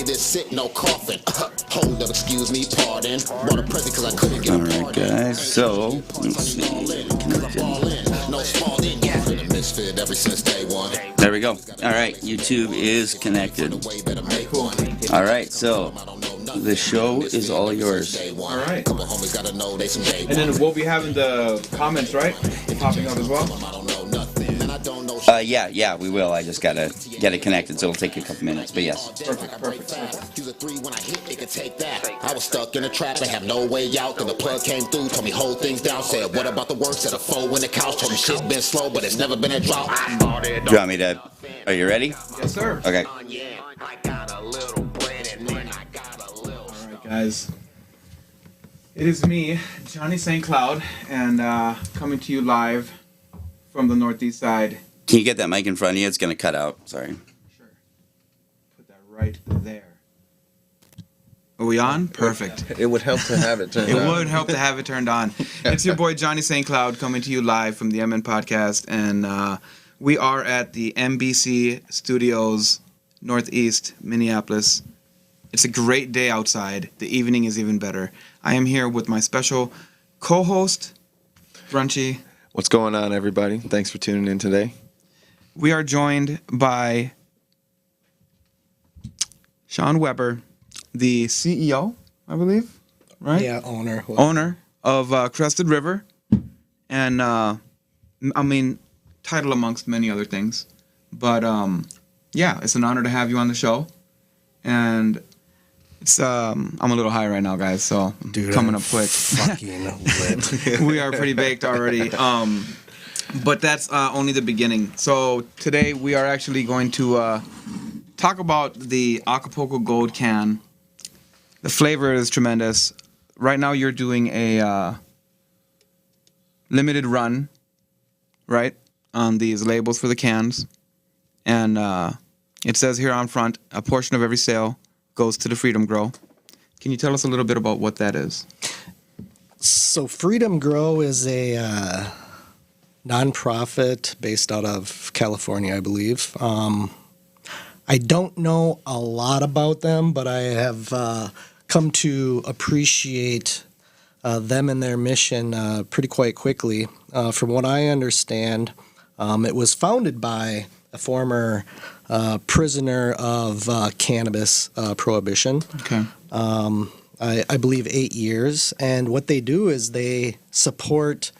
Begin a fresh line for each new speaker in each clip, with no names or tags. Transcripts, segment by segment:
this sit, no coffin. Hold up, excuse me, pardon. Want a present cause I couldn't get a pardon.
Alright guys, so let's see.
No small in, yeah. The misfit ever since day one.
There we go. Alright, YouTube is connected. Alright, so the show is all yours.
Alright. And then we'll be having the comments, right? Popping up as well?
Yeah, we will. I just gotta get it connected, so it'll take you a couple minutes, but yes.
Perfect.
Use a 3 when I hit, it could take that. I was stuck in a trap, I have no way out. Then the plug came through, told me hold things down. Said, what about the work? Said a 4 in the couch. Told me shit's been slow, but it's never been a drought.
Do you want me to... Are you ready?
Yes, sir.
Okay.
Alright, guys. It is me, Johnny St. Cloud, and coming to you live from the northeast side.
Can you get that mic in front of you? It's gonna cut out. Sorry.
Sure. Put that right there. Are we on? Perfect.
It would help to have it turned on.
It would help to have it turned on. It's your boy Johnny St. Cloud coming to you live from the MN Podcast, and we are at the MBC Studios, Northeast, Minneapolis. It's a great day outside. The evening is even better. I am here with my special co-host, Grunchy.
What's going on, everybody? Thanks for tuning in today.
We are joined by Shawn Weber, the CEO, I believe, right?
Yeah, owner.
Owner of Crested River, and title amongst many other things. But yeah, it's an honor to have you on the show, and it's I'm a little high right now, guys, so
Dude,
coming
I'm
up quick.
Fucking lit.
We are pretty baked already. But that's only the beginning. So today we are actually going to talk about the Acapulco Gold can. The flavor is tremendous. Right now you're doing a limited run, right, on these labels for the cans. And it says here on front, a portion of every sale goes to the Freedom Grow. Can you tell us a little bit about what that is?
So Freedom Grow is a nonprofit based out of California, I believe. I don't know a lot about them, but I have come to appreciate them and their mission pretty quite quickly. From what I understand, it was founded by a former prisoner of cannabis prohibition.
Okay.
I believe 8 years. And what they do is they support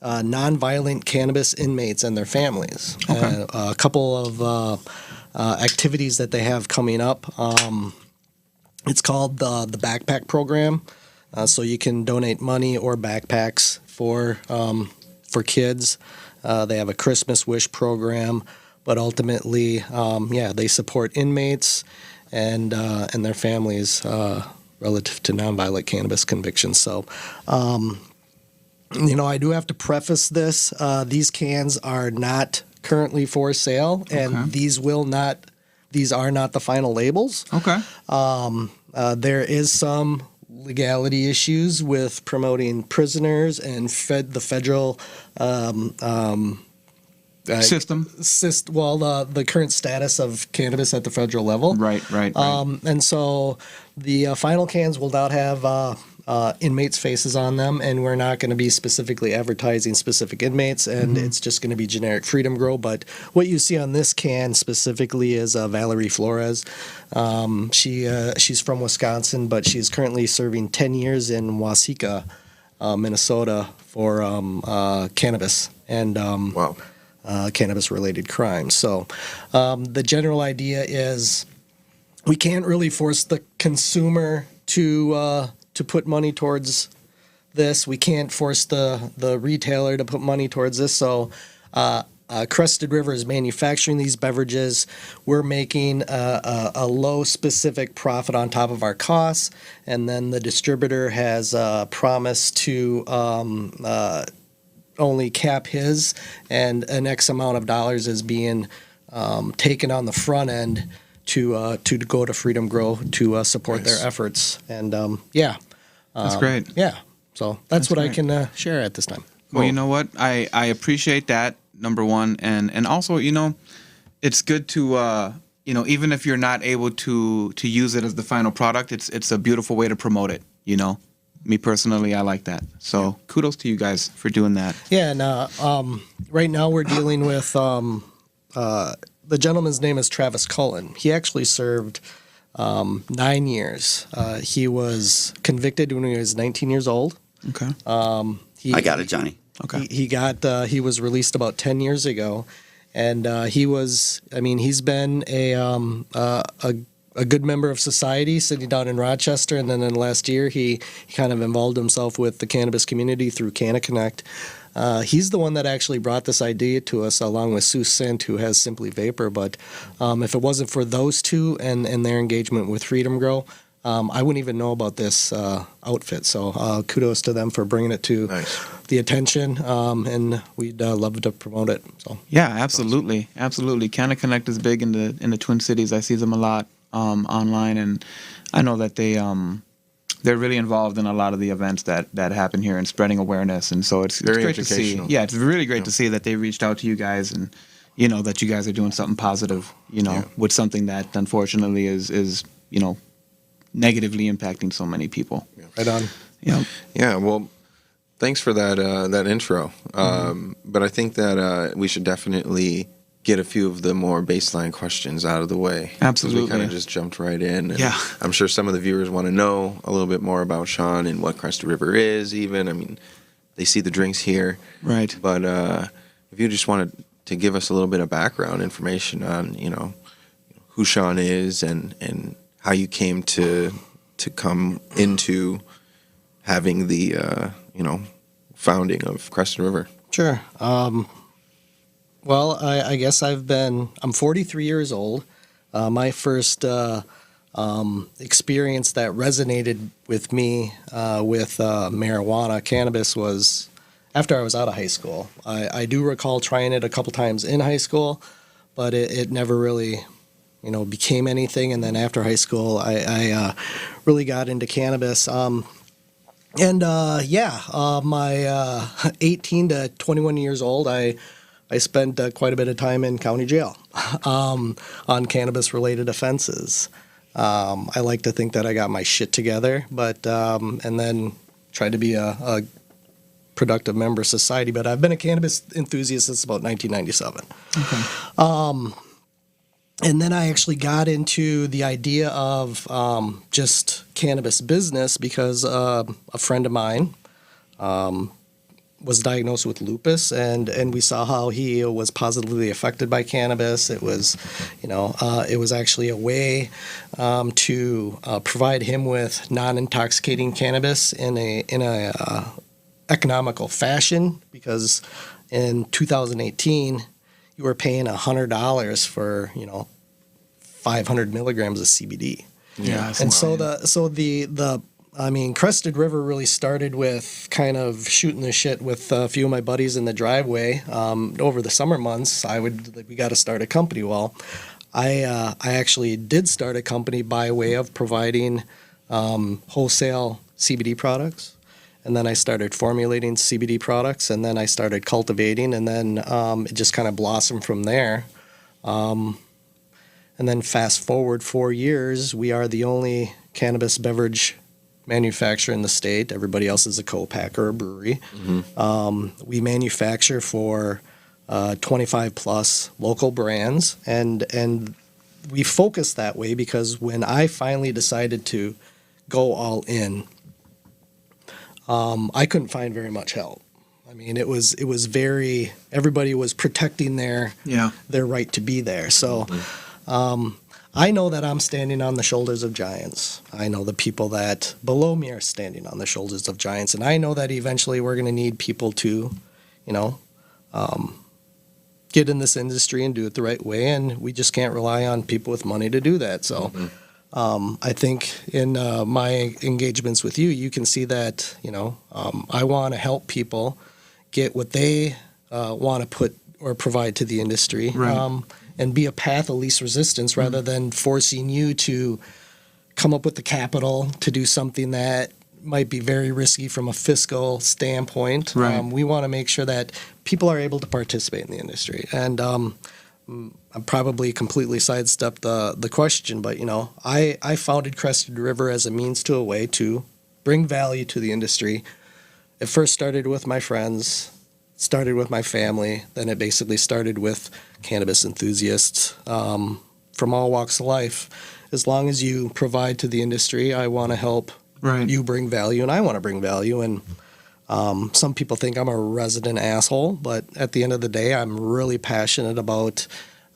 nonviolent cannabis inmates and their families.
Okay.
A couple of activities that they have coming up. It's called the Backpack Program. So you can donate money or backpacks for kids. They have a Christmas Wish program, but ultimately, they support inmates and their families relative to nonviolent cannabis convictions. So, I do have to preface this. These cans are not currently for sale, and
Okay.
these are not the final labels.
Okay.
There is some legality issues with promoting prisoners and the federal
System.
the current status of cannabis at the federal level.
Right.
And so the final cans will not have inmates' faces on them, and we're not going to be specifically advertising specific inmates, and it's just going to be generic Freedom Grow. But what you see on this can specifically is Valerie Flores. She's from Wisconsin, but she's currently serving 10 years in Waseca, Minnesota for cannabis and
Wow.
Cannabis-related crimes. So the general idea is we can't really force the consumer to put money towards this. We can't force the retailer to put money towards this. So Crested River is manufacturing these beverages. We're making a low specific profit on top of our costs, and then the distributor has promised to only cap his, and an X amount of dollars is being taken on the front end to go to Freedom Grow to support their efforts. And
That's great.
Yeah, so that's what
great.
I can share at this time.
Well, you know what? I appreciate that, number one. And also, it's good to, even if you're not able to use it as the final product, it's a beautiful way to promote it. Me personally, I like that. So kudos to you guys for doing that.
Yeah, and right now we're dealing with the gentleman's name is Travis Cullen. He actually served 9 years. He was convicted when he was 19 years old.
Okay.
I got it, Johnny.
Okay.
He was released about 10 years ago, and he's been a good member of society sitting down in Rochester, and then in last year he kind of involved himself with the cannabis community through Canna Connect. He's the one that actually brought this idea to us, along with Sue Sint, who has Simply Vapor. But if it wasn't for those two and their engagement with Freedom Grow, I wouldn't even know about this outfit. So kudos to them for bringing it to the attention, and we'd love to promote it. So
yeah, absolutely, absolutely. Canna Connect is big in the Twin Cities. I see them a lot online, and I know that they're really involved in a lot of the events that happen here and spreading awareness. And so it's great to see. Yeah, it's really great to see that they reached out to you guys, and that you guys are doing something positive. With something that unfortunately is negatively impacting so many people.
Yeah.
right on.
Yeah.
Yeah. Well, thanks for that intro. But I think that we should definitely get a few of the more baseline questions out of the way.
Absolutely.
We kind of just jumped right in. And
Yeah.
I'm sure some of the viewers want to know a little bit more about Shawn and what Crested River is even. I mean, they see the drinks here.
Right.
But if you just wanted to give us a little bit of background information on, who Shawn is and how you came to come into having the, founding of Crested River.
Sure. Well, I guess I'm 43 years old. My first experience that resonated with me with marijuana, cannabis, was after I was out of high school. I do recall trying it a couple times in high school, but it never really, became anything. And then after high school, I really got into cannabis. My 18 to 21 years old, I spent quite a bit of time in county jail on cannabis-related offenses. I like to think that I got my shit together, but and then tried to be a productive member of society. But I've been a cannabis enthusiast since about 1997. Okay. And then I actually got into the idea of just cannabis business because a friend of mine was diagnosed with lupus, and we saw how he was positively affected by cannabis. It was, it was actually a way to provide him with non-intoxicating cannabis in a economical fashion, because in 2018 you were paying $100 for 500 milligrams of CBD.
Yeah.
And Crested River really started with kind of shooting the shit with a few of my buddies in the driveway. Over the summer months, we got to start a company. Well, I actually did start a company by way of providing wholesale CBD products. And then I started formulating CBD products, and then I started cultivating, and then it just kind of blossomed from there. And then fast forward 4 years, we are the only cannabis beverage manufacturer in the state. Everybody else is a co-packer or brewery. Mm-hmm. We manufacture for 25 plus local brands, and we focus that way because when I finally decided to go all in, I couldn't find very much help. I mean, it was very, everybody was protecting their right to be there. So I know that I'm standing on the shoulders of giants. I know the people that below me are standing on the shoulders of giants. And I know that eventually we're going to need people to, get in this industry and do it the right way. And we just can't rely on people with money to do that. So I think in my engagements with you, you can see that, I want to help people get what they want to put or provide to the industry.
Right.
And be a path of least resistance rather than forcing you to come up with the capital to do something that might be very risky from a fiscal standpoint.
Right.
We want to make sure that people are able to participate in the industry. And I probably completely sidestepped the question, but I founded Crested River as a means to a way to bring value to the industry. It first started with my friends, started with my family, then it basically started with cannabis enthusiasts from all walks of life. As long as you provide to the industry, I want to help you bring value, and I want to bring value. And some people think I'm a resident asshole, but at the end of the day, I'm really passionate about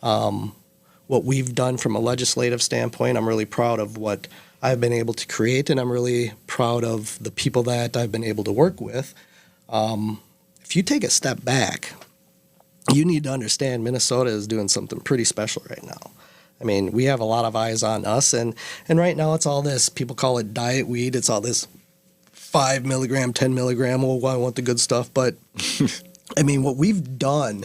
what we've done from a legislative standpoint. I'm really proud of what I've been able to create, and I'm really proud of the people that I've been able to work with. If you take a step back, you need to understand Minnesota is doing something pretty special right now. I mean, we have a lot of eyes on us, and right now it's all this, people call it diet weed, it's all this 5 milligram, 10 milligram, oh, I want the good stuff. But, I mean, what we've done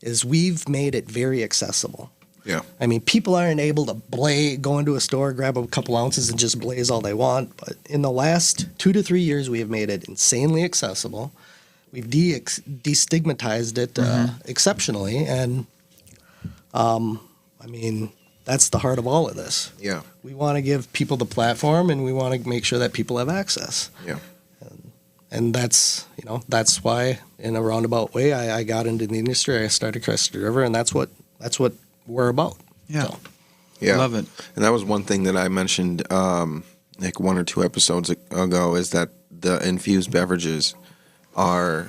is we've made it very accessible.
Yeah.
I mean, people aren't able to go into a store, grab a couple ounces, and just blaze all they want. But in the last 2 to 3 years, we have made it insanely accessible. We've destigmatized it exceptionally. And, I mean, that's the heart of all of this.
Yeah.
We want to give people the platform, and we want to make sure that people have access.
Yeah.
And that's why, in a roundabout way, I got into the industry. I started Crested River, and that's what we're about.
Yeah.
So.
Yeah.
Love it.
And that was one thing that I mentioned like 1 or 2 episodes ago, is that the infused beverages are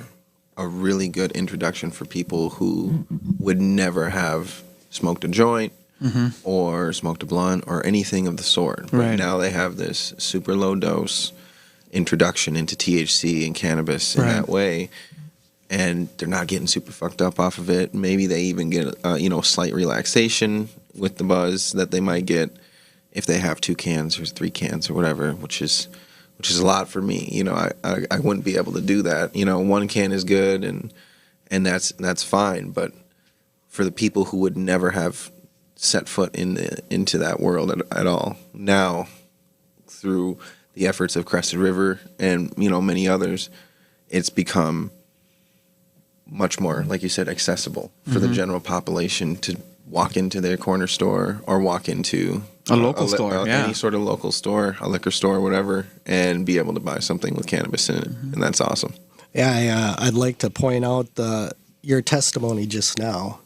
a really good introduction for people who would never have smoked a joint or smoked a blunt or anything of the sort. But
Right.
now they have this super low dose introduction into THC and cannabis in that way, and they're not getting super fucked up off of it. Maybe they even get slight relaxation with the buzz that they might get if they have 2 cans or 3 cans or whatever, which is a lot for me. I wouldn't be able to do that. 1 can is good, and that's fine. But for the people who would never have set foot into that world at all, now through the efforts of Crested River and many others, it's become much more, like you said, accessible for the general population to walk into their corner store or walk into
A local store,
any sort of local store, a liquor store, whatever, and be able to buy something with cannabis in it, and that's awesome.
Yeah, I'd like to point out your testimony just now.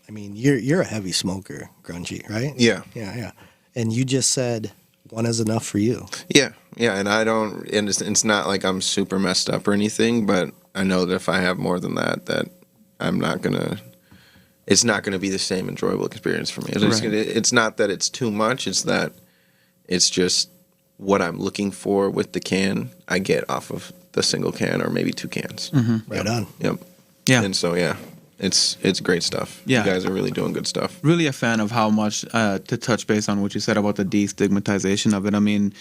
I mean, you're a heavy smoker, Grunchy, right?
Yeah.
Yeah. And you just said 1 is enough for you.
Yeah, and it's not like I'm super messed up or anything, but I know that if I have more than that it's not gonna be the same enjoyable experience for me. It's not that it's too much, it's that it's just what I'm looking for with the can, I get off of the single can or maybe 2 cans.
Right on.
Yep.
Yeah.
And so, it's great stuff.
Yeah.
You guys are really doing good stuff.
Really a fan of how much, to touch base on what you said about the destigmatization of it. I mean,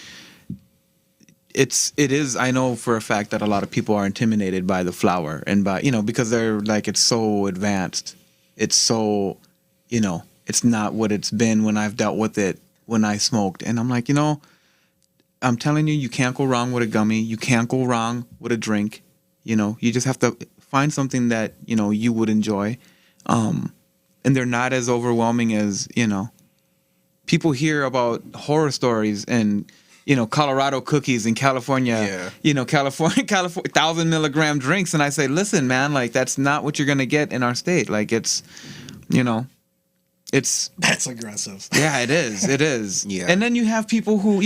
it is, I know for a fact that a lot of people are intimidated by the flower and by, because they're like, it's so advanced. It's so, it's not what it's been when I've dealt with it when I smoked. And I'm like, I'm telling you, you can't go wrong with a gummy. You can't go wrong with a drink. You just have to find something that, you would enjoy. And they're not as overwhelming as, people hear about horror stories and, Colorado cookies in California, California 1,000 milligram drinks. And I say, listen, man, like that's not what you're going to get in our state. Like it's,
That's aggressive.
yeah, it is. It is.
Yeah.
And then you have people who,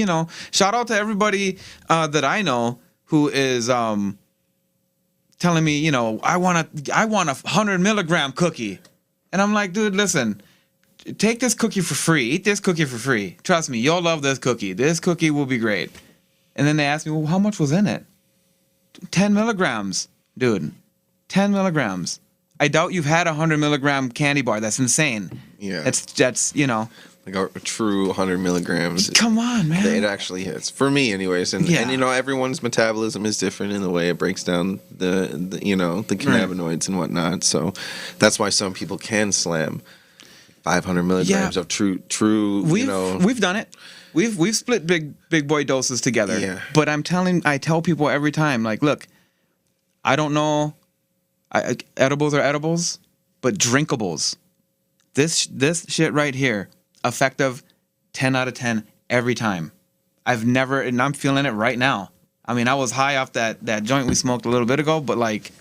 shout out to everybody that I know who is telling me, I want a 100 milligram cookie. And I'm like, dude, listen, take this cookie for free. Eat this cookie for free. Trust me, you'll love this cookie. This cookie will be great. And then they ask me, well, how much was in it? 10 milligrams, dude. 10 milligrams. I doubt you've had a 100 milligram candy bar. That's insane.
Yeah.
That's
Like a true 100 milligrams.
Come on, man.
It actually hits. For me, anyways. And everyone's metabolism is different in the way it breaks down the cannabinoids and whatnot. So that's why some people can slam 500 milligrams of true.
We've done it. We've split big boy doses together.
Yeah.
But I tell people every time, like, look, I don't know, edibles are edibles, but drinkables This shit right here, effective 10 out of 10 every time. I've never, and I'm feeling it right now. I mean, I was high off that joint we smoked a little bit ago, but like,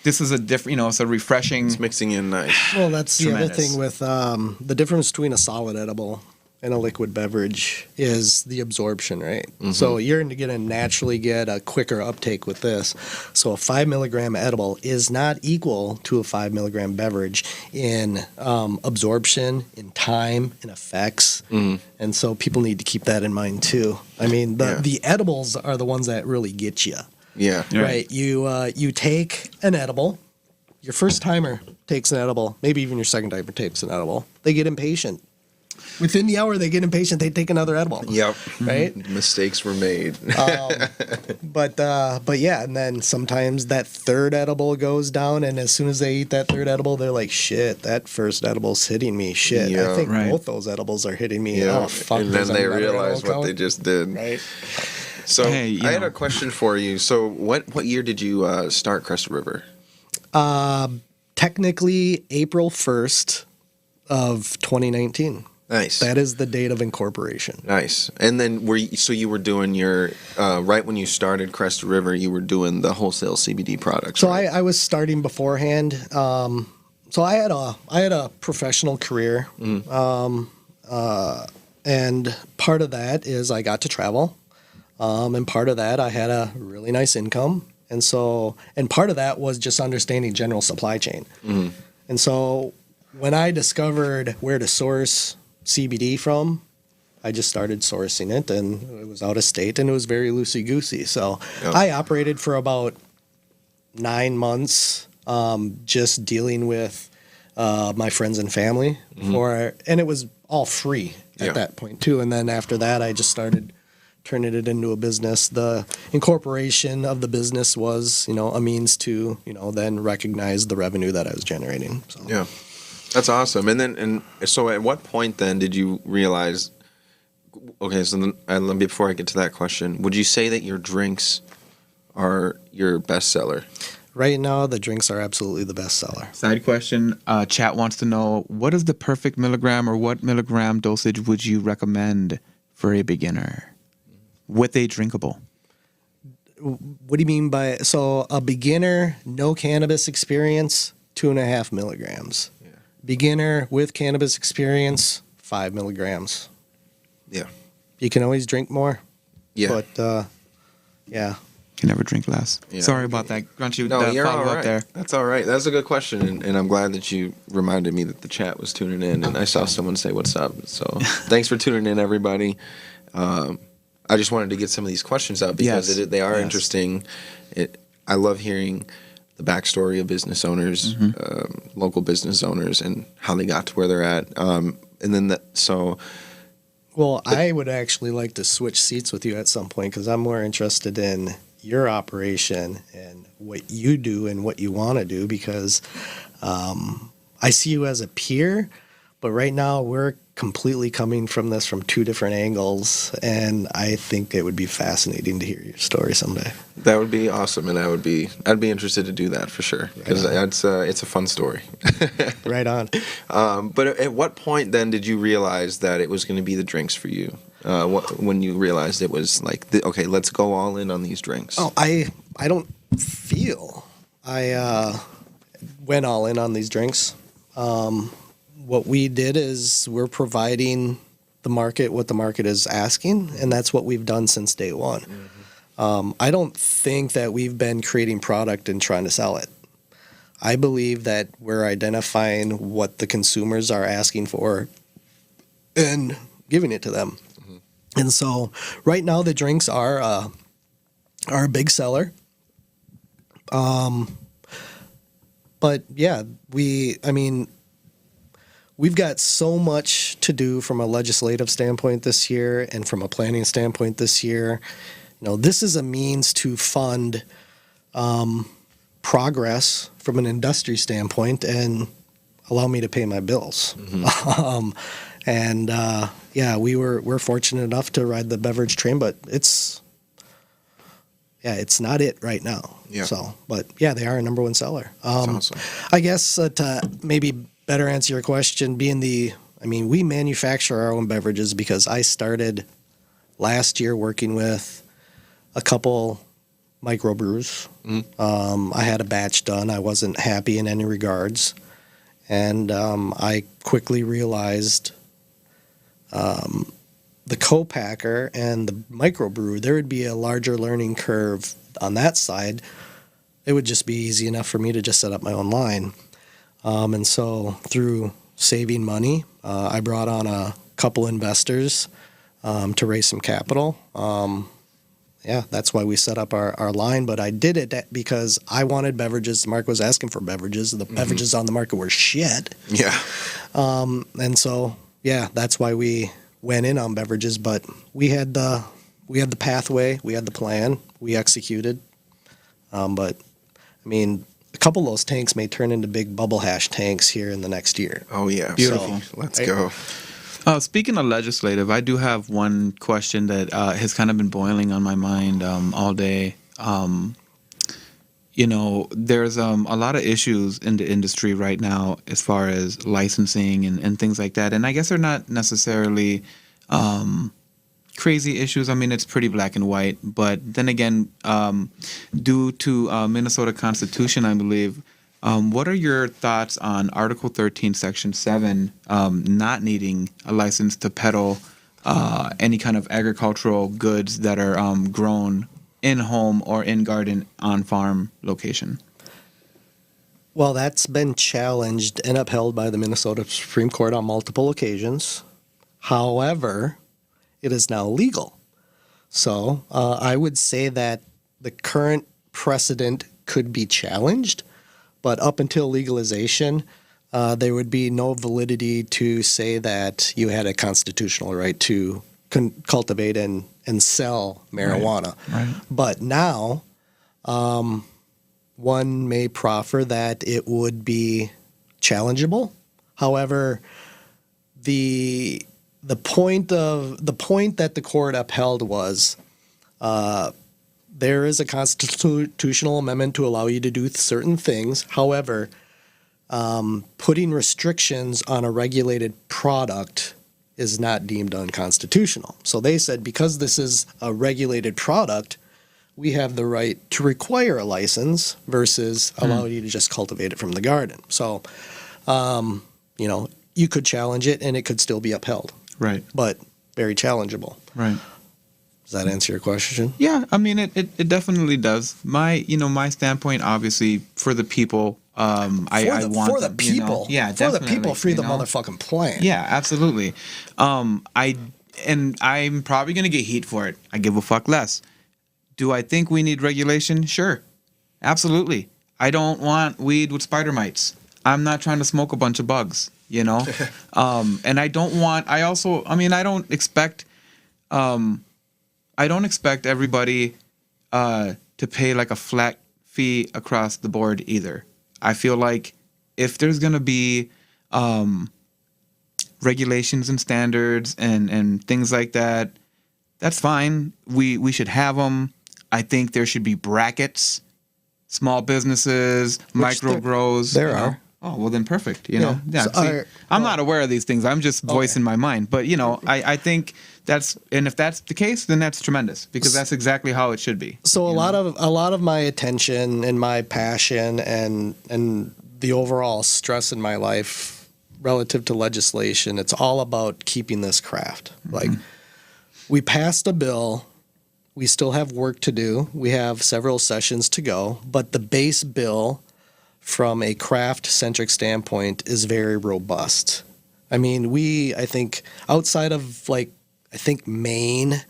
this is a different, it's a refreshing.
It's mixing in nice.
Well, that's
Tremendous.
the other thing with the difference between a solid edible and a liquid beverage is the absorption, right? So you're going to naturally get a quicker uptake with this. So a 5 milligram edible is not equal to a 5 milligram beverage in absorption, in time, in effects. And so people need to keep that in mind too. I mean, the edibles are the ones that really get you.
Yeah.
Right. You take an edible. Your first timer takes an edible. Maybe even your second timer takes an edible. They get impatient. Within the hour, they get impatient. They take another edible.
Yep.
Right.
Mistakes were made.
But yeah, and then sometimes that third edible goes down, and as soon as they eat that third edible, they're like, "Shit, that first edible's hitting me. Shit,
Yeah.
I think
Right.
both those edibles are hitting me.
Yeah.
Oh fuck!"
And
there's
then they
another
realize
edible
what they
count.
just did.
Right.
So
Hey,
I had a question for you. So what year did you start Crested River?
Technically, April 1st of 2019.
Nice.
That is the date of incorporation.
Nice. And then you were doing your right when you started Crested River, you were doing the wholesale CBD products.
So
right?
I was starting beforehand. So I had a professional career, and part of that is I got to travel, and part of that I had a really nice income, and part of that was just understanding general supply chain. And so when I discovered where to source CBD from, I just started sourcing it, and it was out of state, and it was very loosey-goosey. So
Yep.
I operated for about 9 months, just dealing with my friends and family, and it was all free at
Yeah.
that point too. And then after that, I just started turning it into a business. The incorporation of the business was, a means to, then recognize the revenue that I was generating. So.
Yeah. That's awesome. And so at what point then did you realize, okay, so then, before I get to that question, would you say that your drinks are your best seller?
Right now, the drinks are absolutely the best seller.
Side question, chat wants to know, what is the perfect milligram or what milligram dosage would you recommend for a beginner with a drinkable?
What do you mean by, so a beginner, no cannabis experience, 2.5 milligrams.
Yeah.
Beginner with cannabis experience, 5 milligrams.
Yeah.
You can always drink more.
Yeah.
But, yeah.
Can never drink less.
Yeah.
Sorry about that, Grunchy.
No, you're all
follow up
right.
there.
That's all right. That's a good question, and I'm glad that you reminded me that the chat was tuning in, and I saw someone say what's up. So thanks for tuning in, everybody. I just wanted to get some of these questions out because
Yes.
they are
Yes.
interesting. I love hearing the backstory of business owners, local business owners, and how they got to where they're at. And then
Well, I would actually like to switch seats with you at some point because I'm more interested in your operation and what you do and what you want to do because I see you as a peer, but right now we're completely coming from this from two different angles, and I think it would be fascinating to hear your story someday.
that would be awesome, and I'd be interested to do that for sure because it's a fun story.
Right on.
But at what point then did you realize that it was going to be the drinks for you? When you realized it was like, okay, let's go all in on these drinks.
Oh, I don't feel I went all in on these drinks. What we did is we're providing the market what the market is asking, and that's what we've done since day one. I don't think that we've been creating product and trying to sell it. I believe that we're identifying what the consumers are asking for and giving it to them. And so right now the drinks are a big seller. But yeah, we've got so much to do from a legislative standpoint this year and from a planning standpoint this year. This is a means to fund progress from an industry standpoint and allow me to pay my bills. We're fortunate enough to ride the beverage train, but it's not it right now.
Yeah.
So, but yeah, they are a number one seller.
That's awesome.
I guess to maybe better answer your question, we manufacture our own beverages because I started last year working with a couple microbrews. I had a batch done. I wasn't happy in any regards. And I quickly realized the co-packer and the microbrew, there would be a larger learning curve on that side. It would just be easy enough for me to just set up my own line. And so through saving money, I brought on a couple investors to raise some capital. That's why we set up our line. But I did it because I wanted beverages. The market was asking for beverages. The beverages on the market were shit.
Yeah.
And so, that's why we went in on beverages. But we had the pathway. We had the plan. We executed. But, a couple of those tanks may turn into big bubble hash tanks here in the next year.
Oh, yeah.
Beautiful.
So, let's go.
Speaking of legislative, I do have one question that has kind of been boiling on my mind all day. There's a lot of issues in the industry right now as far as licensing and things like that. And I guess they're not necessarily crazy issues. It's pretty black and white. But then again, due to Minnesota Constitution, I believe, what are your thoughts on Article 13, Section 7, not needing a license to peddle any kind of agricultural goods that are grown in home or in garden on farm location?
Well, that's been challenged and upheld by the Minnesota Supreme Court on multiple occasions. However, it is now legal. So I would say that the current precedent could be challenged. But up until legalization, there would be no validity to say that you had a constitutional right to cultivate and sell marijuana.
Right.
But now, one may proffer that it would be challengeable. However, the point that the court upheld was there is a constitutional amendment to allow you to do certain things. However, putting restrictions on a regulated product is not deemed unconstitutional. So they said because this is a regulated product, we have the right to require a license versus allow you to just cultivate it from the garden. So, you could challenge it and it could still be upheld.
Right.
But very challengeable.
Right.
Does that answer your question?
Yeah, it definitely does. My standpoint, obviously, for the people, I want
for the people.
definitely.
For the people, free the motherfucking plant.
Yeah, absolutely. I'm probably gonna get heat for it. I give a fuck less. Do I think we need regulation? Sure, absolutely. I don't want weed with spider mites. I'm not trying to smoke a bunch of bugs. And I don't want. I don't expect. I don't expect everybody to pay like a flat fee across the board either. I feel like if there's going to be regulations and standards and things like that, that's fine. We should have them. I think there should be brackets, small businesses, micro grows.
There are.
Oh, well then perfect, know? Yeah.
So
I'm not aware of these things. I'm just voicing my mind. But, I think if that's the case, then that's tremendous because that's exactly how it should be.
So a lot of my attention and my passion and the overall stress in my life relative to legislation, it's all about keeping this craft. Mm-hmm. Like we passed a bill, we still have work to do. We have several sessions to go, but the base bill from a craft-centric standpoint is very robust. I think outside of Maine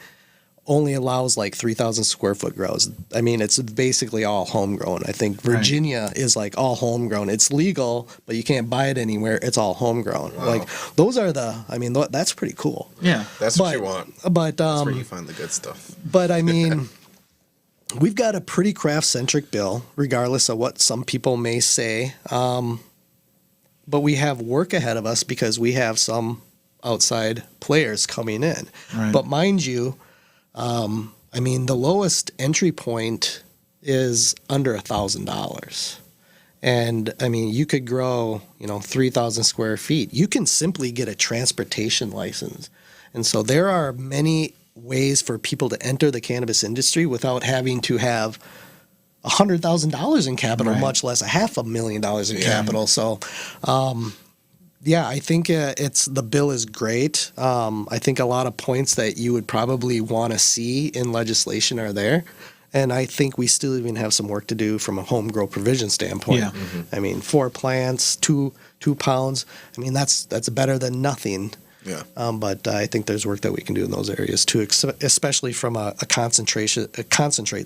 only allows 3,000 square foot grows. It's basically all homegrown. I think Virginia is all homegrown. It's legal, but you can't buy it anywhere. It's all homegrown.
Wow.
Those are that's pretty cool.
Yeah.
That's what you want.
But
that's where you find the good stuff.
But we've got a pretty craft-centric bill, regardless of what some people may say. But we have work ahead of us because we have some outside players coming in.
Right.
But mind you, the lowest entry point is under $1,000. And I mean, you could grow, 3,000 square feet. You can simply get a transportation license. And so there are many ways for people to enter the cannabis industry without having to have $100,000 in capital,
Right.
much less $500,000 in capital. So, I think the bill is great. I think a lot of points that you would probably want to see in legislation are there. And I think we still even have some work to do from a home grow provision standpoint.
Yeah.
I mean, 4 plants, 2 pounds. I mean, that's better than nothing.
Yeah.
But I think there's work that we can do in those areas too, especially from a concentrate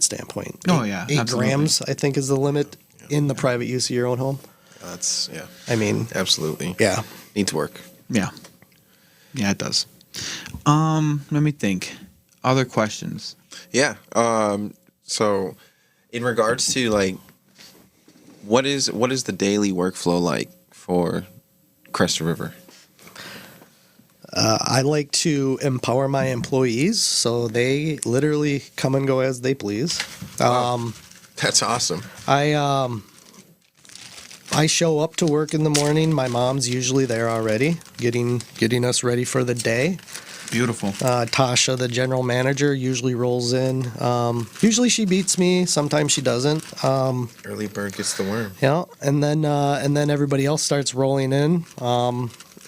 standpoint.
Oh, yeah,
8
absolutely.
grams, I think, is the limit in the private use of your own home.
That's
I mean,
absolutely.
yeah.
Needs work.
Yeah. Yeah, it does. Let me think. Other questions?
Yeah. So, in regards to like, what is the daily workflow like for Crested River?
I like to empower my employees so they literally come and go as they please.
That's awesome.
I show up to work in the morning. My mom's usually there already, getting us ready for the day.
Beautiful.
Tasha, the general manager, usually rolls in. Usually she beats me. Sometimes she doesn't.
Early bird gets the worm.
Yeah, and then everybody else starts rolling in.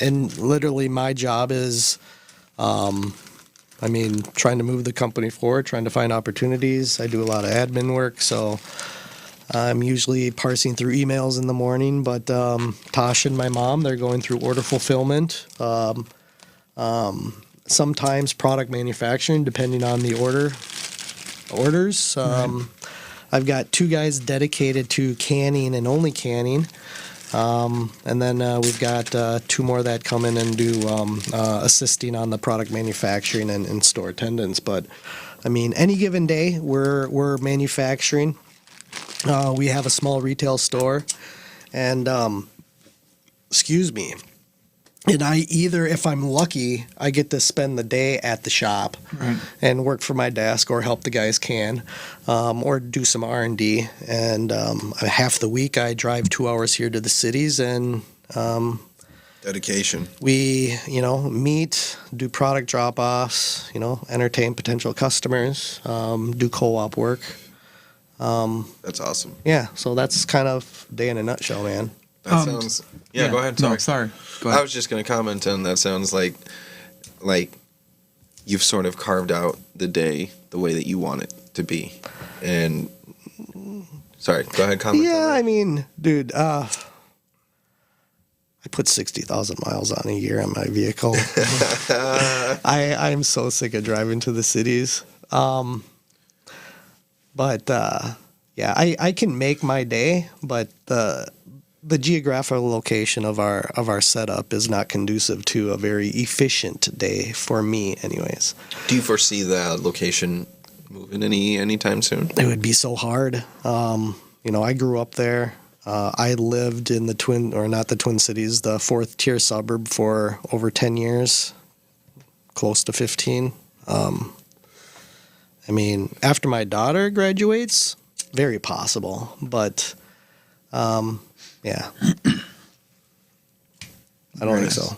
And literally, my job is, trying to move the company forward, trying to find opportunities. I do a lot of admin work, so I'm usually parsing through emails in the morning. But Tasha and my mom, they're going through order fulfillment. Sometimes product manufacturing, depending on the orders. I've got 2 guys dedicated to canning and only canning. And then we've got 2 more that come in and do assisting on the product manufacturing and store attendance. But I mean, any given day, we're manufacturing. We have a small retail store, and and I either, if I'm lucky, I get to spend the day at the shop and work for my desk or help the guys can, or do some R&D. And half the week I drive 2 hours here to the cities and
Dedication.
we, meet, do product drop-offs, entertain potential customers, do co-op work.
That's awesome.
Yeah, so that's kind of day in a nutshell, man.
That sounds. Yeah, go ahead.
No, sorry. Go
I
ahead.
was just going to comment on that. Sounds like you've sort of carved out the day the way that you want it to be. And sorry, go ahead. Comment.
Yeah,
on that.
I mean, dude, I put 60,000 miles on a year on my vehicle. I'm so sick of driving to the cities. But I can make my day, but the geographical location of our setup is not conducive to a very efficient day for me, anyways.
Do you foresee the location moving anytime soon?
It would be so hard. I grew up there. I lived in the Twin Cities, the 4th tier suburb for over 10 years, close to 15. After my daughter graduates, very possible, but yeah. I don't think so.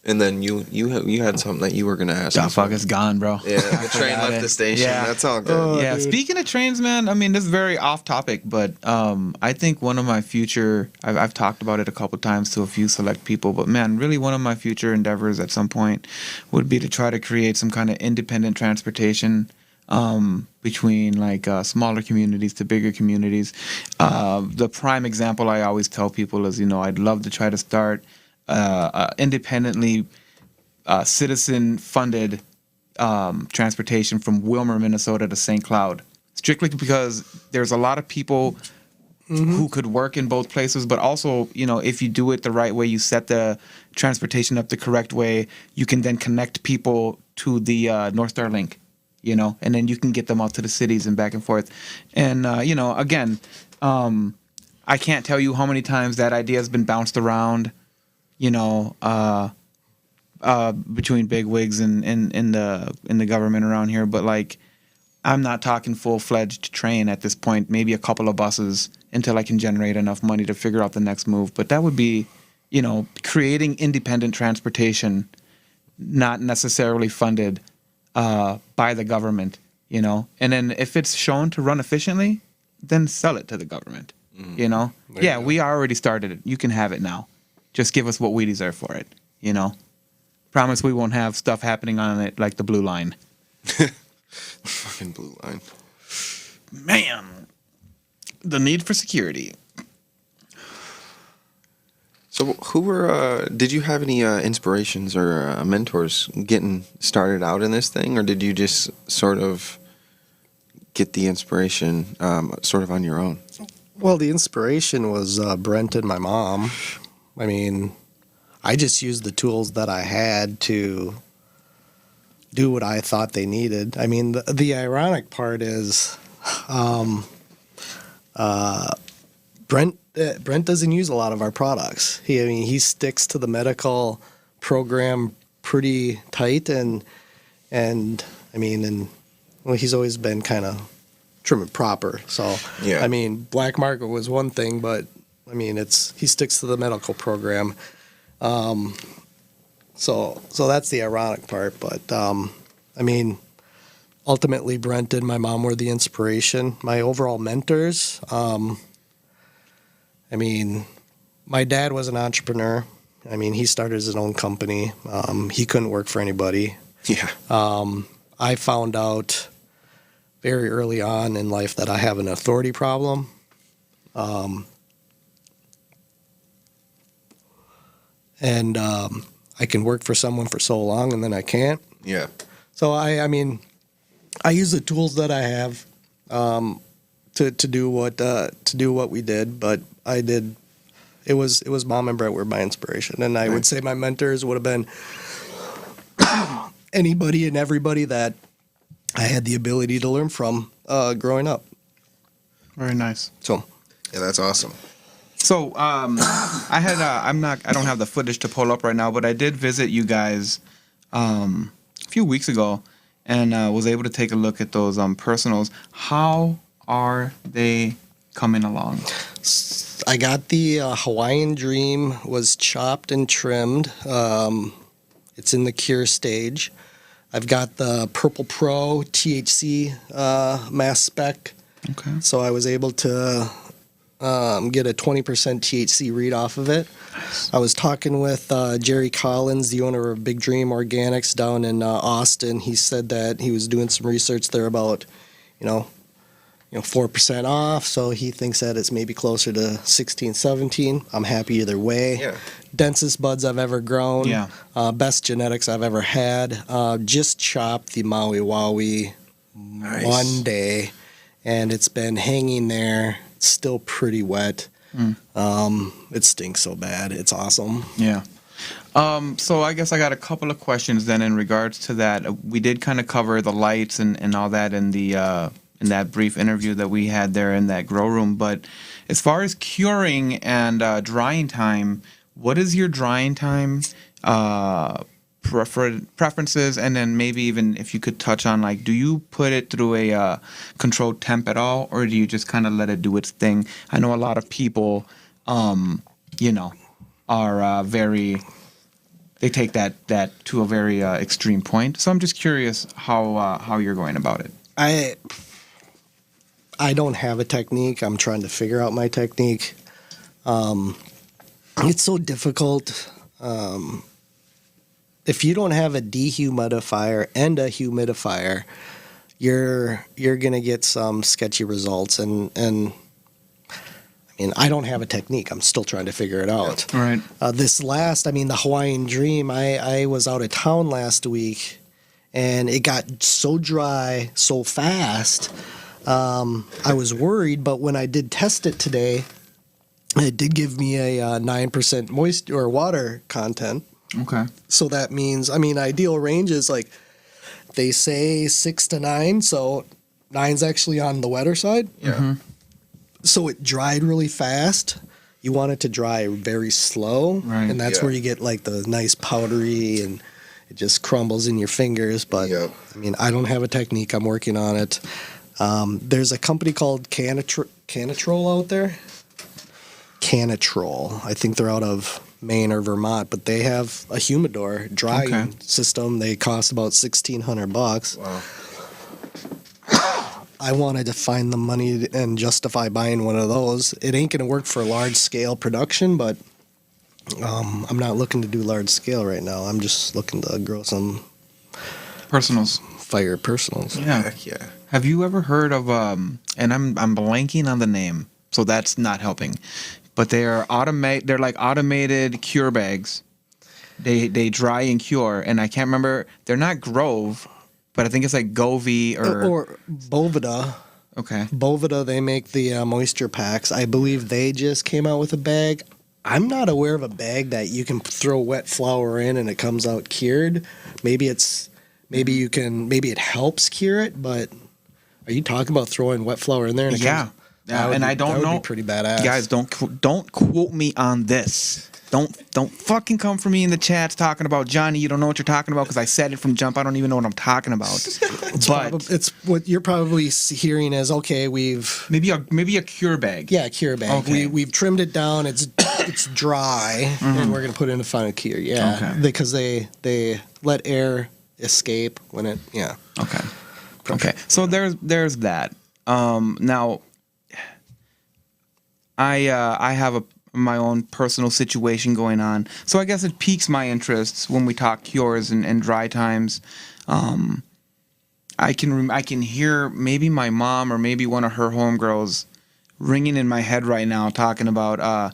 And then you had something that you were going to ask.
Oh, fuck, it's gone, bro.
Yeah, the train
forgot
left
it.
the station.
Yeah.
That's all good.
Yeah,
dude.
speaking of trains, man, this is very off topic, but I think one of my future, I've talked about it a couple times to a few select people, but man, really one of my future endeavors at some point would be to try to create some kind of independent transportation between smaller communities to bigger communities. The prime example I always tell people is, I'd love to try to start independently citizen-funded transportation from Wilmer, Minnesota to St. Cloud, strictly because there's a lot of people who could work in both places, but also, if you do it the right way, you set the transportation up the correct way, you can then connect people to the North Star Link, and then you can get them out to the cities and back and forth. And, again, I can't tell you how many times that idea has been bounced around, between big wigs and in the government around here, but I'm not talking full-fledged train at this point, maybe a couple of buses until I can generate enough money to figure out the next move. But that would be, creating independent transportation, not necessarily funded by the government, And then if it's shown to run efficiently, then sell it to the government, Yeah, we already started it. You can have it now. Just give us what we deserve for it, Promise we won't have stuff happening on it like the Blue Line.
Fucking Blue Line.
Man, the need for security.
So who were, did you have any inspirations or mentors getting started out in this thing? Or did you just sort of get the inspiration sort of on your own?
Well, the inspiration was Brent and my mom. I mean, I just used the tools that I had to do what I thought they needed. I mean, the ironic part is Brent doesn't use a lot of our products. He sticks to the medical program pretty tight, and he's always been kind of trim and proper. So
yeah.
I mean, black market was one thing, but I mean, he sticks to the medical program. So that's the ironic part. But I mean, ultimately, Brent and my mom were the inspiration. My overall mentors. I mean, my dad was an entrepreneur. I mean, he started his own company. He couldn't work for anybody.
Yeah.
I found out very early on in life that I have an authority problem. And I can work for someone for so long and then I can't.
Yeah.
So I mean, I use the tools that I have to do what we did, but I did. It was Mom and Brett were my inspiration, and I would say my mentors would have been anybody and everybody that I had the ability to learn from growing up.
Very nice.
So,
Yeah, that's awesome.
So I don't have the footage to pull up right now, but I did visit you guys a few weeks ago, and was able to take a look at those personals. How are they coming along?
I got the Hawaiian Dream was chopped and trimmed. It's in the cure stage. I've got the Purple Pro THC mass spec.
Okay.
So I was able to get a 20% THC read off of it.
Nice.
I was talking with Jerry Collins, the owner of Big Dream Organics down in Austin. He said that he was doing some research there about, 4% off. So he thinks that it's maybe closer to 16, 17. I'm happy either way.
Yeah.
Densest buds I've ever grown.
Yeah.
Best genetics I've ever had. Just chopped the Maui Wowie one day, and it's been hanging there. It's still pretty wet. It stinks so bad. It's awesome.
Yeah. So I guess I got a couple of questions then in regards to that. We did kind of cover the lights and all that in the in that brief interview that we had there in that grow room. But as far as curing and drying time, what is your drying time preferences? And then maybe even if you could touch on, like, do you put it through a controlled temp at all, or do you just kind of let it do its thing? I know a lot of people, are very... They take that to a very extreme point. So I'm just curious how you're going about it.
I don't have a technique. I'm trying to figure out my technique. It's so difficult. If you don't have a dehumidifier and a humidifier, you're gonna get some sketchy results. And I mean, I don't have a technique. I'm still trying to figure it out.
All right.
The Hawaiian Dream, I was out of town last week, and it got so dry so fast. I was worried, but when I did test it today, it did give me a 9% moisture or water content.
Okay.
So that means, ideal range is like, they say 6 to 9, so 9's actually on the wetter side.
Yeah. Mm-hmm.
So it dried really fast. You want it to dry very slow,
right.
and that's where you get like the nice powdery it just crumbles in your fingers. But
Yep.
I mean, I don't have a technique. I'm working on it. There's a company called Canatrol out there. Canatrol. I think they're out of Maine or Vermont, but they have a humidor drying system. They cost about $1,600.
Wow.
I wanted to find the money and justify buying one of those. It ain't going to work for large scale production, but I'm not looking to do large scale right now. I'm just looking to grow some
Personals.
fire personals.
Yeah.
Heck yeah.
Have you ever heard of and I'm blanking on the name, so that's not helping. But they're like automated cure bags. They dry and cure, and I can't remember. They're not Grove, but I think it's like Govee
Or Bovida.
okay.
Bovida, they make the moisture packs. I believe they just came out with a bag. I'm not aware of a bag that you can throw wet flour in and it comes out cured. Maybe it helps cure it, but are you talking about throwing wet flour in there? And it
Yeah.
comes, that would
And
be-
I don't
that would
know.
be pretty badass.
Guys, don't quote me on this. Don't fucking come for me in the chats talking about Johnny. You don't know what you're talking about because I said it from jump. I don't even know what I'm talking about. But
It's what you're probably hearing is, okay, we've
maybe a cure bag.
cure bag.
Okay.
We've trimmed it down. It's dry, and we're gonna put it in a final cure. Yeah,
Okay.
because they let air escape when it. Yeah.
Okay. Okay. So there's that. Now, I have my own personal situation going on, so I guess it piques my interests when we talk cures and dry times. I can hear maybe my mom or maybe one of her homegirls ringing in my head right now talking about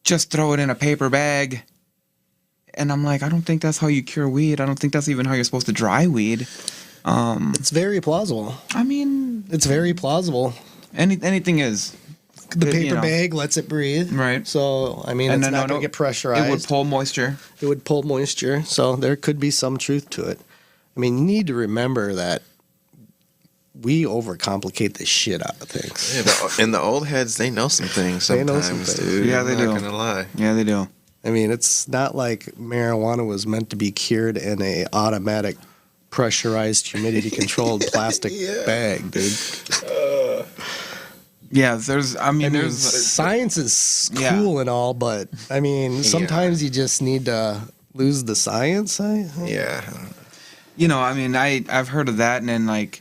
just throw it in a paper bag. And I'm like, I don't think that's how you cure weed. I don't think that's even how you're supposed to dry weed.
It's very plausible.
I mean,
It's very plausible.
anything is.
The
You
paper
know.
bag lets it breathe.
Right.
So, I mean,
And
it's
then,
not
no,
going to get pressurized.
It would pull moisture.
It would pull moisture. So, there could be some truth to it. I mean, you need to remember that we overcomplicate the shit out of things.
Yeah, and the old heads, they know some things
They
sometimes,
know some things.
dude.
Yeah, they
I'm
do.
not gonna lie.
Yeah, they do.
I mean, it's not like marijuana was meant to be cured in a automatic pressurized humidity controlled plastic bag, dude.
Yeah, there's. I mean,
I mean,
there's.
science is
Yeah.
cool and all, but I mean, sometimes you just need to lose the science.
Yeah.
You know, I mean, I've heard of that, and then like,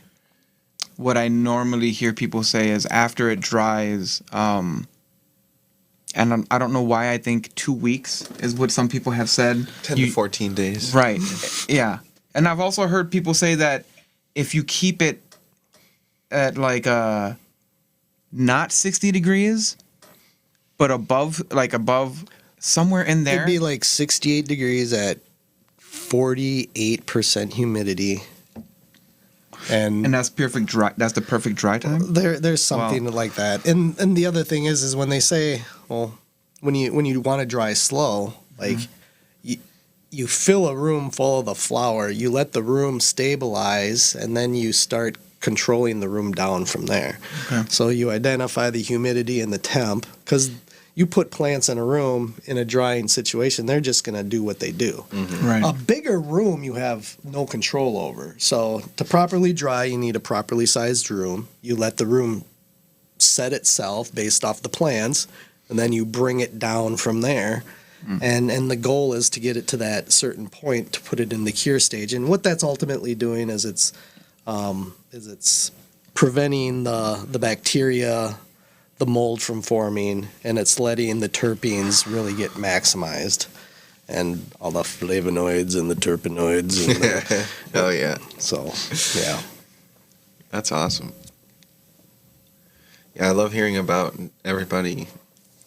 what I normally hear people say is after it dries, and I don't know why I think 2 weeks is what some people have said.
10 to 14 days.
Right. Yeah. And I've also heard people say that if you keep it at like not 60 degrees, but above somewhere in there.
It'd be like 68 degrees at 48% humidity. And
that's perfect dry. That's the perfect dry time.
there's something like that. And the other thing is when they say, well, when you want to dry slow, like you fill a room full of the flour, you let the room stabilize, and then you start controlling the room down from there.
Okay.
So you identify the humidity and the temp, because you put plants in a room in a drying situation, they're just going to do what they do.
Right.
A bigger room you have no control over. So to properly dry, you need a properly sized room. You let the room set itself based off the plants, and then you bring it down from there. And the goal is to get it to that certain point to put it in the cure stage. And what that's ultimately doing is it's preventing the bacteria, the mold from forming, and it's letting the terpenes really get maximized, and all the flavonoids and the terpenoids. And
Oh, yeah.
so, yeah.
That's awesome. Yeah, I love hearing about everybody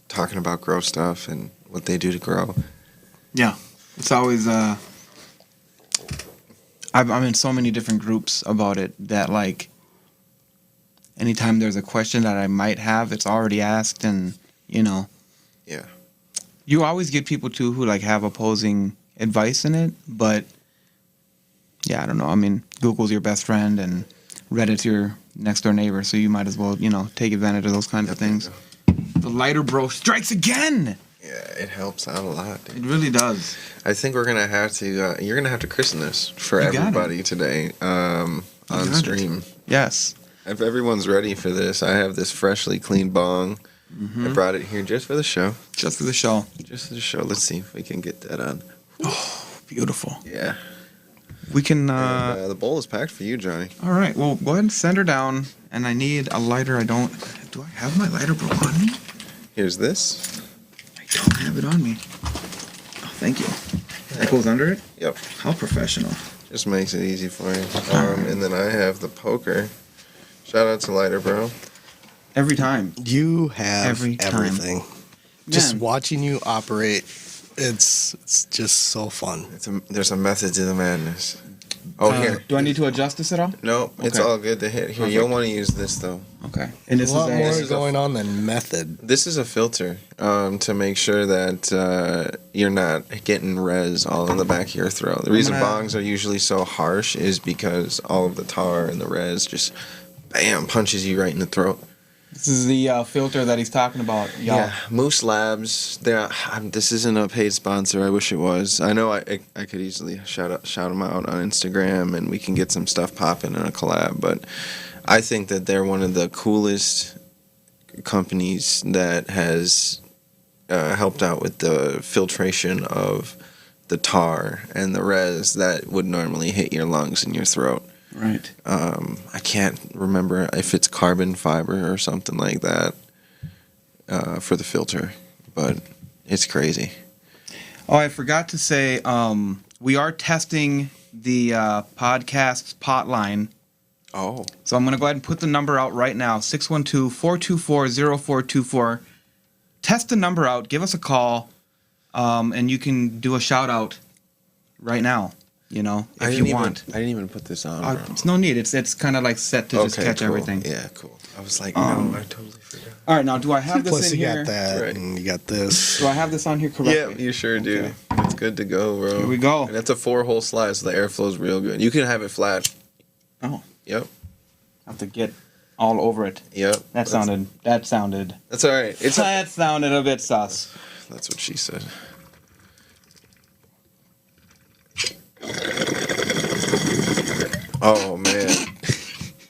talking about grow stuff and what they do to grow.
Yeah. It's always. I'm in so many different groups about it that like. Anytime there's a question that I might have, it's already asked, and you know.
Yeah.
You always get people too who like have opposing advice in it, but yeah, I don't know. I mean, Google's your best friend and Reddit's your next door neighbor, so you might as well, take advantage of those kinds of things. The lighter bro strikes again.
Yeah, it helps out a lot, dude.
It really does.
I think we're gonna have to. You're gonna have to christen this for
You got
everybody today on
got
stream.
Yes.
If everyone's ready for this, I have this freshly cleaned bong. I brought it here just for the show.
Just for the show.
Just for the show. Let's see if we can get that on.
Oh, beautiful.
Yeah.
We can.
And, the bowl is packed for you, Johnny.
All right. Well, go ahead and send her down. And I need a lighter. Do I have my lighter bro on me?
Here's this.
I don't have it on me. Oh, thank you. That goes under it?
Yep.
How professional.
Just makes it easy for you. And then I have the poker. Shout out to Lighter Bro.
Every time.
You have
Every time.
everything. Just
Man.
watching you operate, it's just so fun.
There's a method to the madness. Oh, here.
Do I need to adjust this at all?
No, it's
Okay.
all good to hit. Here,
Perfect.
you'll want to use this, though.
Okay. And this
a lot more
this is a-
going on than method.
This is a filter to make sure that you're not getting res all in the back of your throat. The reason
gonna-
bongs are usually so harsh is because all of the tar and the res just, bam, punches you right in the throat.
This is the filter that he's talking about, y'all.
Yeah, Moose Labs. This isn't a paid sponsor. I wish it was. I know I could easily shout them out on Instagram, and we can get some stuff popping in a collab. But I think that they're one of the coolest companies that has helped out with the filtration of the tar and the res that would normally hit your lungs and your throat.
Right.
I can't remember if it's carbon fiber or something like that for the filter, but it's crazy.
Oh, I forgot to say, we are testing the podcast pot line.
Oh.
So I'm going to go ahead and put the number out right now, 612-424-0424. Test the number out, give us a call, and you can do a shout out right now, if you want.
I didn't even put this on, bro.
It's no need. It's kind of like set to just catch
cool.
everything.
Yeah, cool. I was like, no, I totally forgot.
All right, now do I have this
Plus,
in
you
here?
got that,
Right.
and you got this.
Do I have this on here correctly?
Yeah, you sure do.
Okay.
It's good to go, bro.
Here we go.
And that's a 4-hole slide, so the airflow's real good. You can have it flat.
Oh,
Yep.
I have to get all over it.
Yep.
That sounded.
That's all right.
That sounded a bit sus.
That's what she said. Oh man.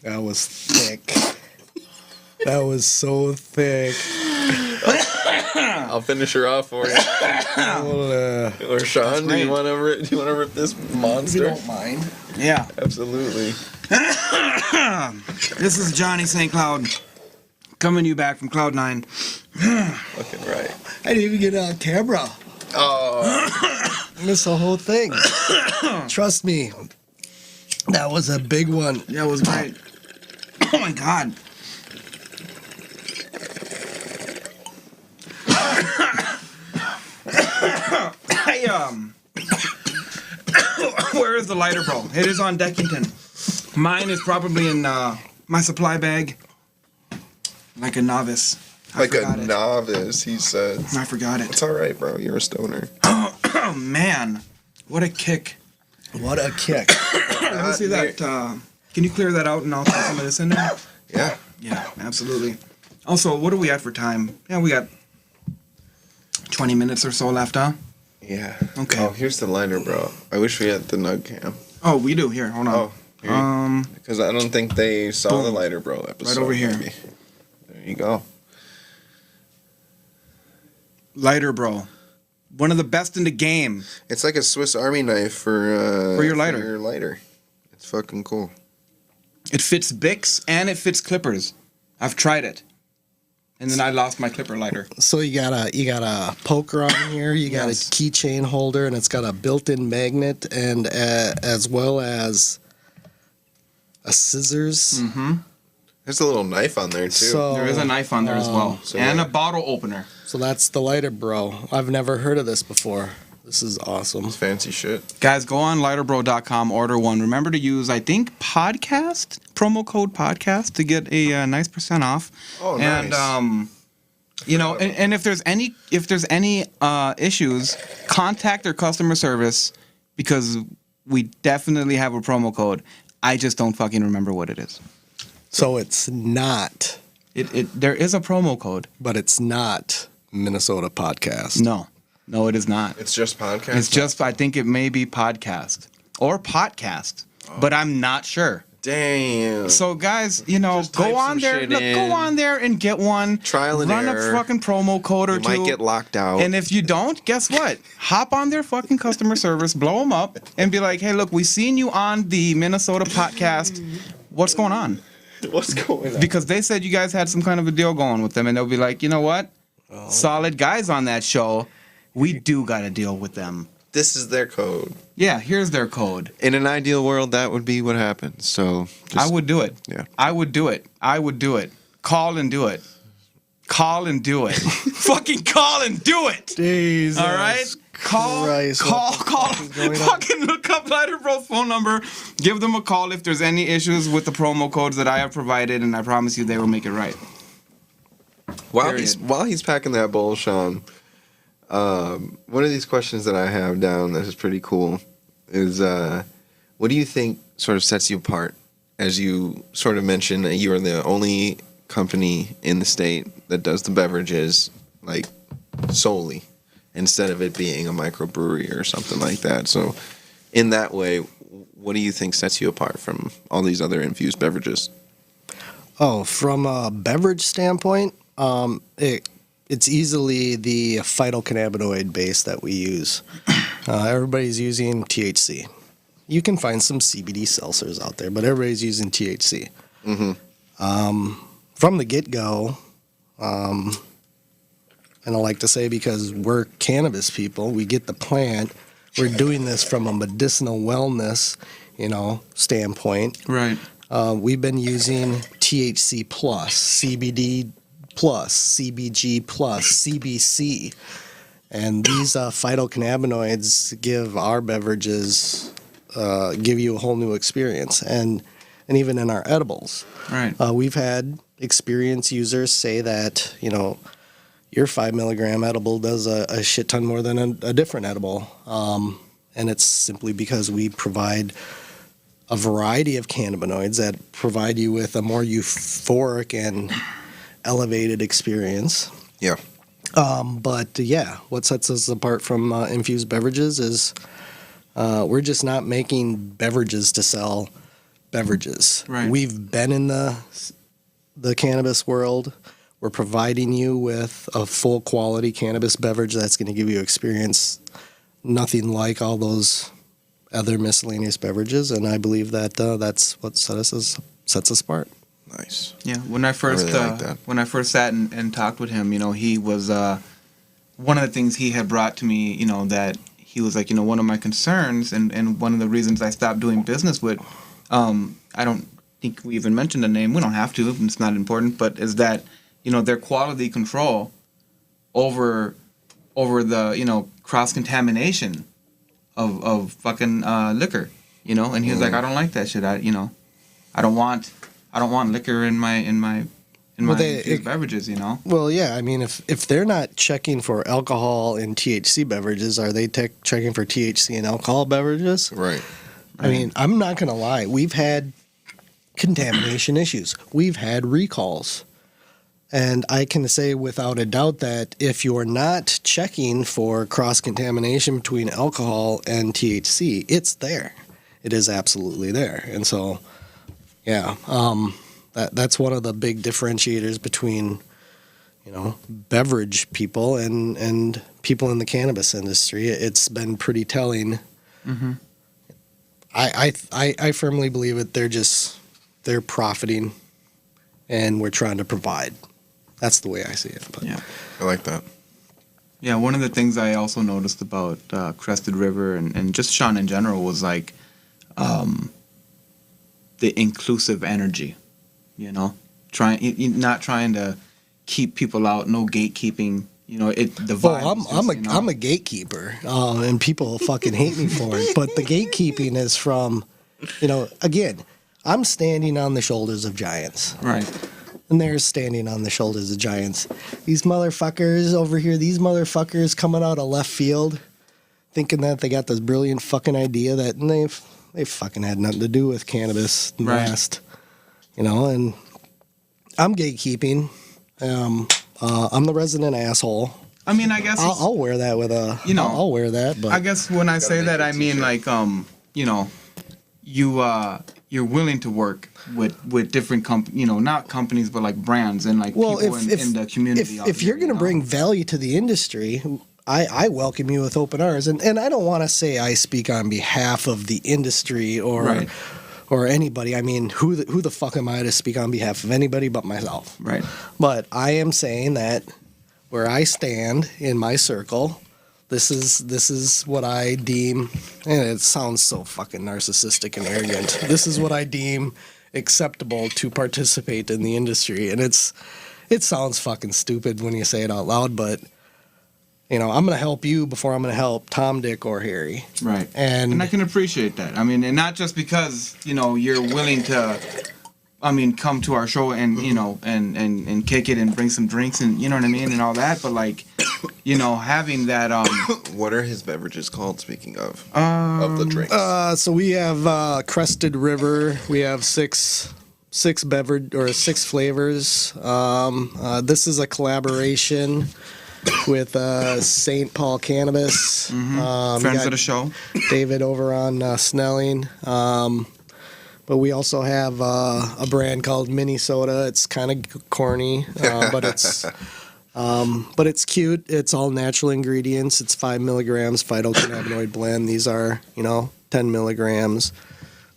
That was thick. That was so thick.
I'll finish her off for you.
Well,
Or Sean, do
great.
you want to rip this
if you
monster?
don't mind.
Yeah.
Absolutely.
This is Johnny St. Cloud coming to you back from Cloud9.
Fucking right.
I didn't even get on camera.
Oh,
Missed the whole thing. Trust me. That was a big one.
That was great. Oh my god. Where is the lighter, bro? It is on Deckington. Mine is probably in my supply bag. Like a novice. I
like a
forgot it.
novice, he said.
I forgot it.
It's all right, bro. You're a stoner.
Oh man, what a kick!
What a kick.
Let me see that. Can you clear that out and I'll put some of this in there?
Yeah.
Yeah, absolutely. Also, what are we at for time? Yeah, we got 20 minutes or so left, huh?
Yeah.
Okay.
Oh, here's the lighter, bro. I wish we had the nug cam.
Oh, we do. Here, hold on.
Oh. Because I don't think they saw the
Boom.
lighter, bro episode.
Right over here.
maybe. There you go.
Lighter, bro. One of the best in the game.
It's like a Swiss Army knife for
your lighter.
For your lighter. It's fucking cool.
It fits Bics and it fits clippers. I've tried it. And then I lost my clipper lighter.
So you got a poker on here, you got
Yes.
a keychain holder, and it's got a built-in magnet, and as well as a scissors.
Mm-hmm.
There's a little knife on there too.
So
There is a knife on there as well.
so
and
yeah.
a bottle opener.
So that's the lighter, bro. I've never heard of this before. This is awesome.
It's fancy shit.
Guys, go on lighterbro.com, order one. Remember to use, I think, POTcast, promo code POTcast to get a nice % off.
Oh,
And,
nice.
and if there's any issues, contact their customer service because we definitely have a promo code. I just don't fucking remember what it is.
So it's not,
There is a promo code.
but it's not Minnesota podcast.
No, it is not.
It's just podcast.
It's just, I think it may be podcast or podcast, but I'm not sure.
Damn.
So guys, you know,
Just type
go on
some
there,
shit
look,
in.
go on there and get one.
Trial and
run
error.
a fucking promo code or
You
two.
might get locked out.
And if you don't, guess what? Hop on their fucking customer service, blow them up, and be like, hey, look, we seen you on the Minnesota podcast. What's going on?
What's going on?
Because they said you guys had some kind of a deal going with them, and they'll be like, you know what? Solid guys on that show. We do got a deal with them.
This is their code.
Yeah, here's their code.
In an ideal world, that would be what happens. So
I would do it.
Yeah.
I would do it. I would do it. Call and do it. Call and do it. Fucking call and do it.
Jesus.
All right? Call.
Christ,
Call.
going on?
Fucking look up Lighter Bro's phone number. Give them a call if there's any issues with the promo codes that I have provided, and I promise you they will make it right.
While
Period.
he's packing that bowl, Sean, one of these questions that I have down that is pretty cool is, what do you think sort of sets you apart? As you sort of mentioned, that you are the only company in the state that does the beverages like solely, instead of it being a microbrewery or something like that. So, in that way, what do you think sets you apart from all these other infused beverages?
Oh, from a beverage standpoint, it's easily the phytocannabinoid base that we use. Everybody's using THC. You can find some CBD seltzers out there, but everybody's using THC. From the get-go, and I like to say because we're cannabis people, we get the plant. We're doing this from a medicinal wellness, standpoint.
Right.
We've been using THC plus, CBD plus, CBG plus, CBC, and these phytocannabinoids give our beverages give you a whole new experience, and even in our edibles,
Right.
we've had experienced users say that your 5 milligram edible does a shit ton more than a different edible, and it's simply because we provide a variety of cannabinoids that provide you with a more euphoric and elevated experience.
Yeah.
But what sets us apart from infused beverages is we're just not making beverages to sell beverages.
Right.
We've been in the cannabis world. We're providing you with a full quality cannabis beverage that's going to give you experience nothing like all those other miscellaneous beverages, and I believe that that's what sets us apart.
Nice.
Yeah, when I first
really like that.
when I first sat and talked with him, he was one of the things he had brought to me, that he was like, one of my concerns and one of the reasons I stopped doing business with, I don't think we even mentioned the name. We don't have to. It's not important. But is that their quality control over the cross contamination of fucking liquor, and he was like, I don't like that shit. I don't want liquor in my infused beverages,
Well, yeah, I mean, if they're not checking for alcohol in THC beverages, are they checking for THC in alcohol beverages?
Right.
I mean, I'm not going to lie. We've had contamination issues. We've had recalls. And I can say without a doubt that if you're not checking for cross-contamination between alcohol and THC, it's there. It is absolutely there. And so, yeah, that's one of the big differentiators between, beverage people and people in the cannabis industry. It's been pretty telling.
Mm-hmm.
I firmly believe it. They're profiting, and we're trying to provide. That's the way I see it. But.
Yeah.
I like that.
Yeah, one of the things I also noticed about Crested River and just Shawn in general was like the inclusive energy, not trying to keep people out, no gatekeeping. The vibe.
I'm a gatekeeper, and people fucking hate me for it. But the gatekeeping is from, again, I'm standing on the shoulders of giants.
Right.
And they're standing on the shoulders of giants. These motherfuckers over here, these motherfuckers coming out of left field, thinking that they got this brilliant fucking idea that they fucking had nothing to do with cannabis in the
Right.
past. And I'm gatekeeping. I'm the resident asshole.
I mean, I guess
I'll wear that with a. I'll wear that. But
I guess when I say that, I mean like you're willing to work with different not companies, but like brands and like people in the community.
If you're going to bring value to the industry, I welcome you with open arms. And I don't want to say I speak on behalf of the industry or anybody. I mean, who the fuck am I to speak on behalf of anybody but myself?
Right.
But I am saying that where I stand in my circle, this is what I deem, and it sounds so fucking narcissistic and arrogant. This is what I deem acceptable to participate in the industry, and it sounds fucking stupid when you say it out loud, but I'm going to help you before I'm going to help Tom, Dick, or Harry.
Right.
And
I can appreciate that. I mean, and not just because you're willing to. I mean, come to our show and and kick it and bring some drinks and what I mean and all that, but like, having that.
What are his beverages called? Speaking of the drinks.
So we have Crested River. We have six beverage or 6 flavors. This is a collaboration with St. Paul Cannabis.
Friends of the show.
David over on Snelling. But we also have a brand called Minnesota. It's kind of corny, but it's cute. It's all natural ingredients. It's 5 milligrams phytocannabinoid blend. These are 10 milligrams,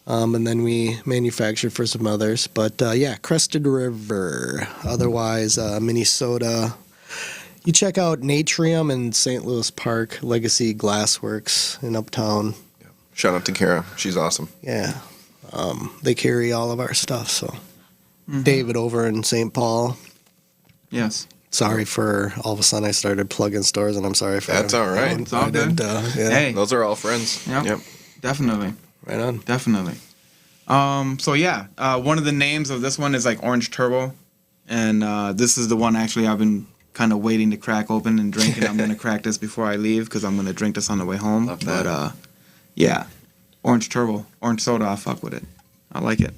and then we manufacture for some others. But Crested River. Otherwise, Minnesota. You check out Natrium in St. Louis Park, Legacy Glassworks in Uptown.
Yeah. Shout out to Kara. She's awesome.
Yeah. They carry all of our stuff, so. David over in St. Paul.
Yes.
Sorry for all of a sudden I started plugging stores, and I'm sorry for
That's all right.
It's all good. Hey.
Those are all friends.
Yep. Definitely.
Right on.
Definitely. So yeah, one of the names of this one is like Orange Turbo, and this is the one actually I've been kind of waiting to crack open and drink, and I'm going to crack this before I leave because I'm going to drink this on the way home.
Love that.
But yeah. Orange Turbo, orange soda, I fuck with it. I like it.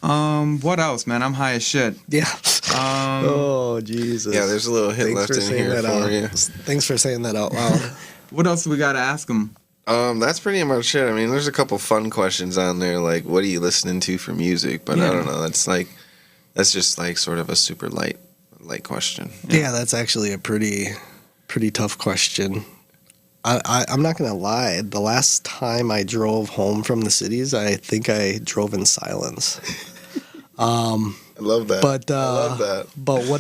What else, man? I'm high as shit.
Yeah. Oh, Jesus.
Yeah, there's a little hit left in here for you.
Thanks for saying that out loud.
What else do we got to ask them?
That's pretty much it. I mean, there's a couple fun questions on there, like what are you listening to for music? But I don't know. That's just like sort of a super light question.
Yeah, that's actually a pretty tough question. I'm not going to lie. The last time I drove home from the cities, I think I drove in silence.
I love that.
But
I love that.
But what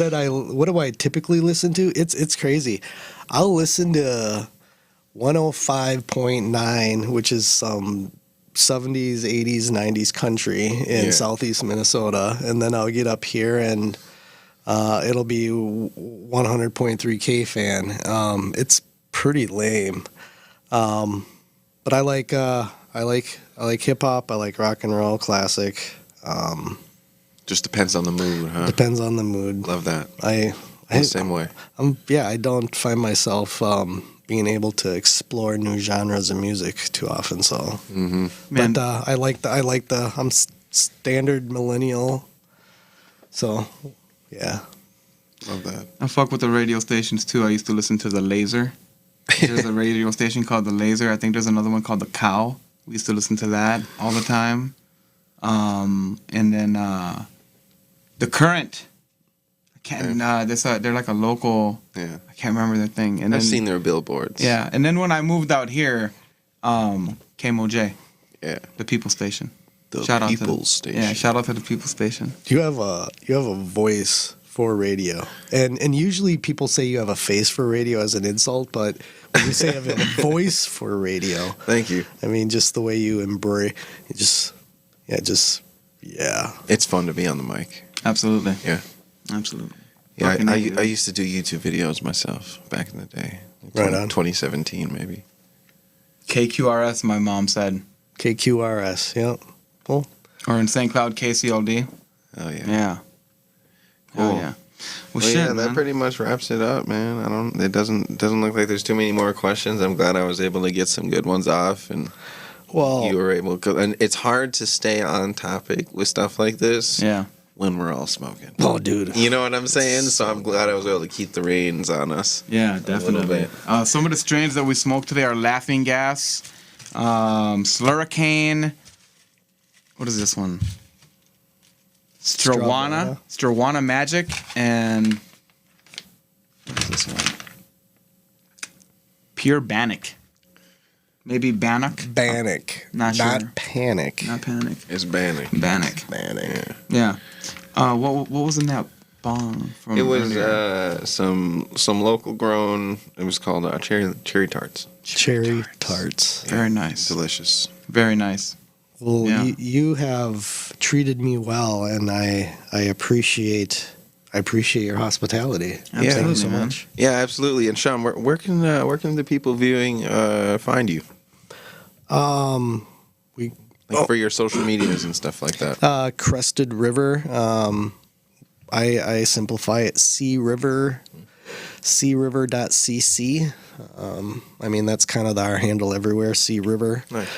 do I typically listen to? It's crazy. I'll listen to 105.9, which is some 70s, 80s, 90s country in southeast Minnesota, and then I'll get up here and it'll be 100.3 K fan. It's pretty lame, but I like hip hop. I like rock and roll, classic.
Just depends on the mood, huh?
Depends on the mood.
Love that.
I
same way.
I don't find myself being able to explore new genres of music too often. So, but I like the I'm standard millennial. So, yeah.
Love that.
I fuck with the radio stations too. I used to listen to the Laser. There's a radio station called the Laser. I think there's another one called the Cow. We used to listen to that all the time. And then the Current. I can't. They're like a local.
Yeah.
I can't remember their thing. And
I've
then,
seen their billboards.
Yeah, and then when I moved out here, KMOJ.
Yeah.
The People Station.
The
Shout
People's Station.
Yeah, shout out to the People Station.
You have a voice for radio, and usually people say you have a face for radio as an insult, but when you say you have a voice for radio,
thank you.
I mean, just the way you embrace,
It's fun to be on the mic.
Absolutely.
Yeah.
Absolutely.
Yeah, I used to do YouTube videos myself back in the day.
Right on.
2017 maybe.
KQRS, my mom said.
KQRS, yeah. Cool.
Or in St. Cloud, KCLD.
Oh yeah.
Yeah.
Cool.
Oh yeah. Well,
shit,
shit,
that
man.
pretty much wraps it up, man. It doesn't look like there's too many more questions. I'm glad I was able to get some good ones off, and you were able to. And it's hard to stay on topic with stuff like this.
Yeah.
when we're all smoking.
Oh, dude.
You know what I'm saying? So I'm glad I was able to keep the reins on us.
Yeah,
a little
definitely.
bit.
Some of the strains that we smoked today are Laughing Gas, Slurricane. What is this one? Strawana Magic, and what is this one? Pure Bannock. Maybe Bannock?
Bannock.
Not sure.
Not Panic.
Not Panic.
It's Bannock.
Bannock.
Bannock.
Yeah. What was in that bong from
It was
earlier?
some local grown. It was called cherry tarts.
Cherry tarts.
Very nice.
Delicious.
Very nice.
Well,
Yeah.
you have treated me well, and I appreciate your hospitality.
Absolutely,
Thank you so
man.
much.
Yeah, absolutely. And Sean, where can the people viewing find you? For your social medias and stuff like that.
Crested River. I simplify it criver.cc. I mean, that's kind of our handle everywhere, C River.
Nice.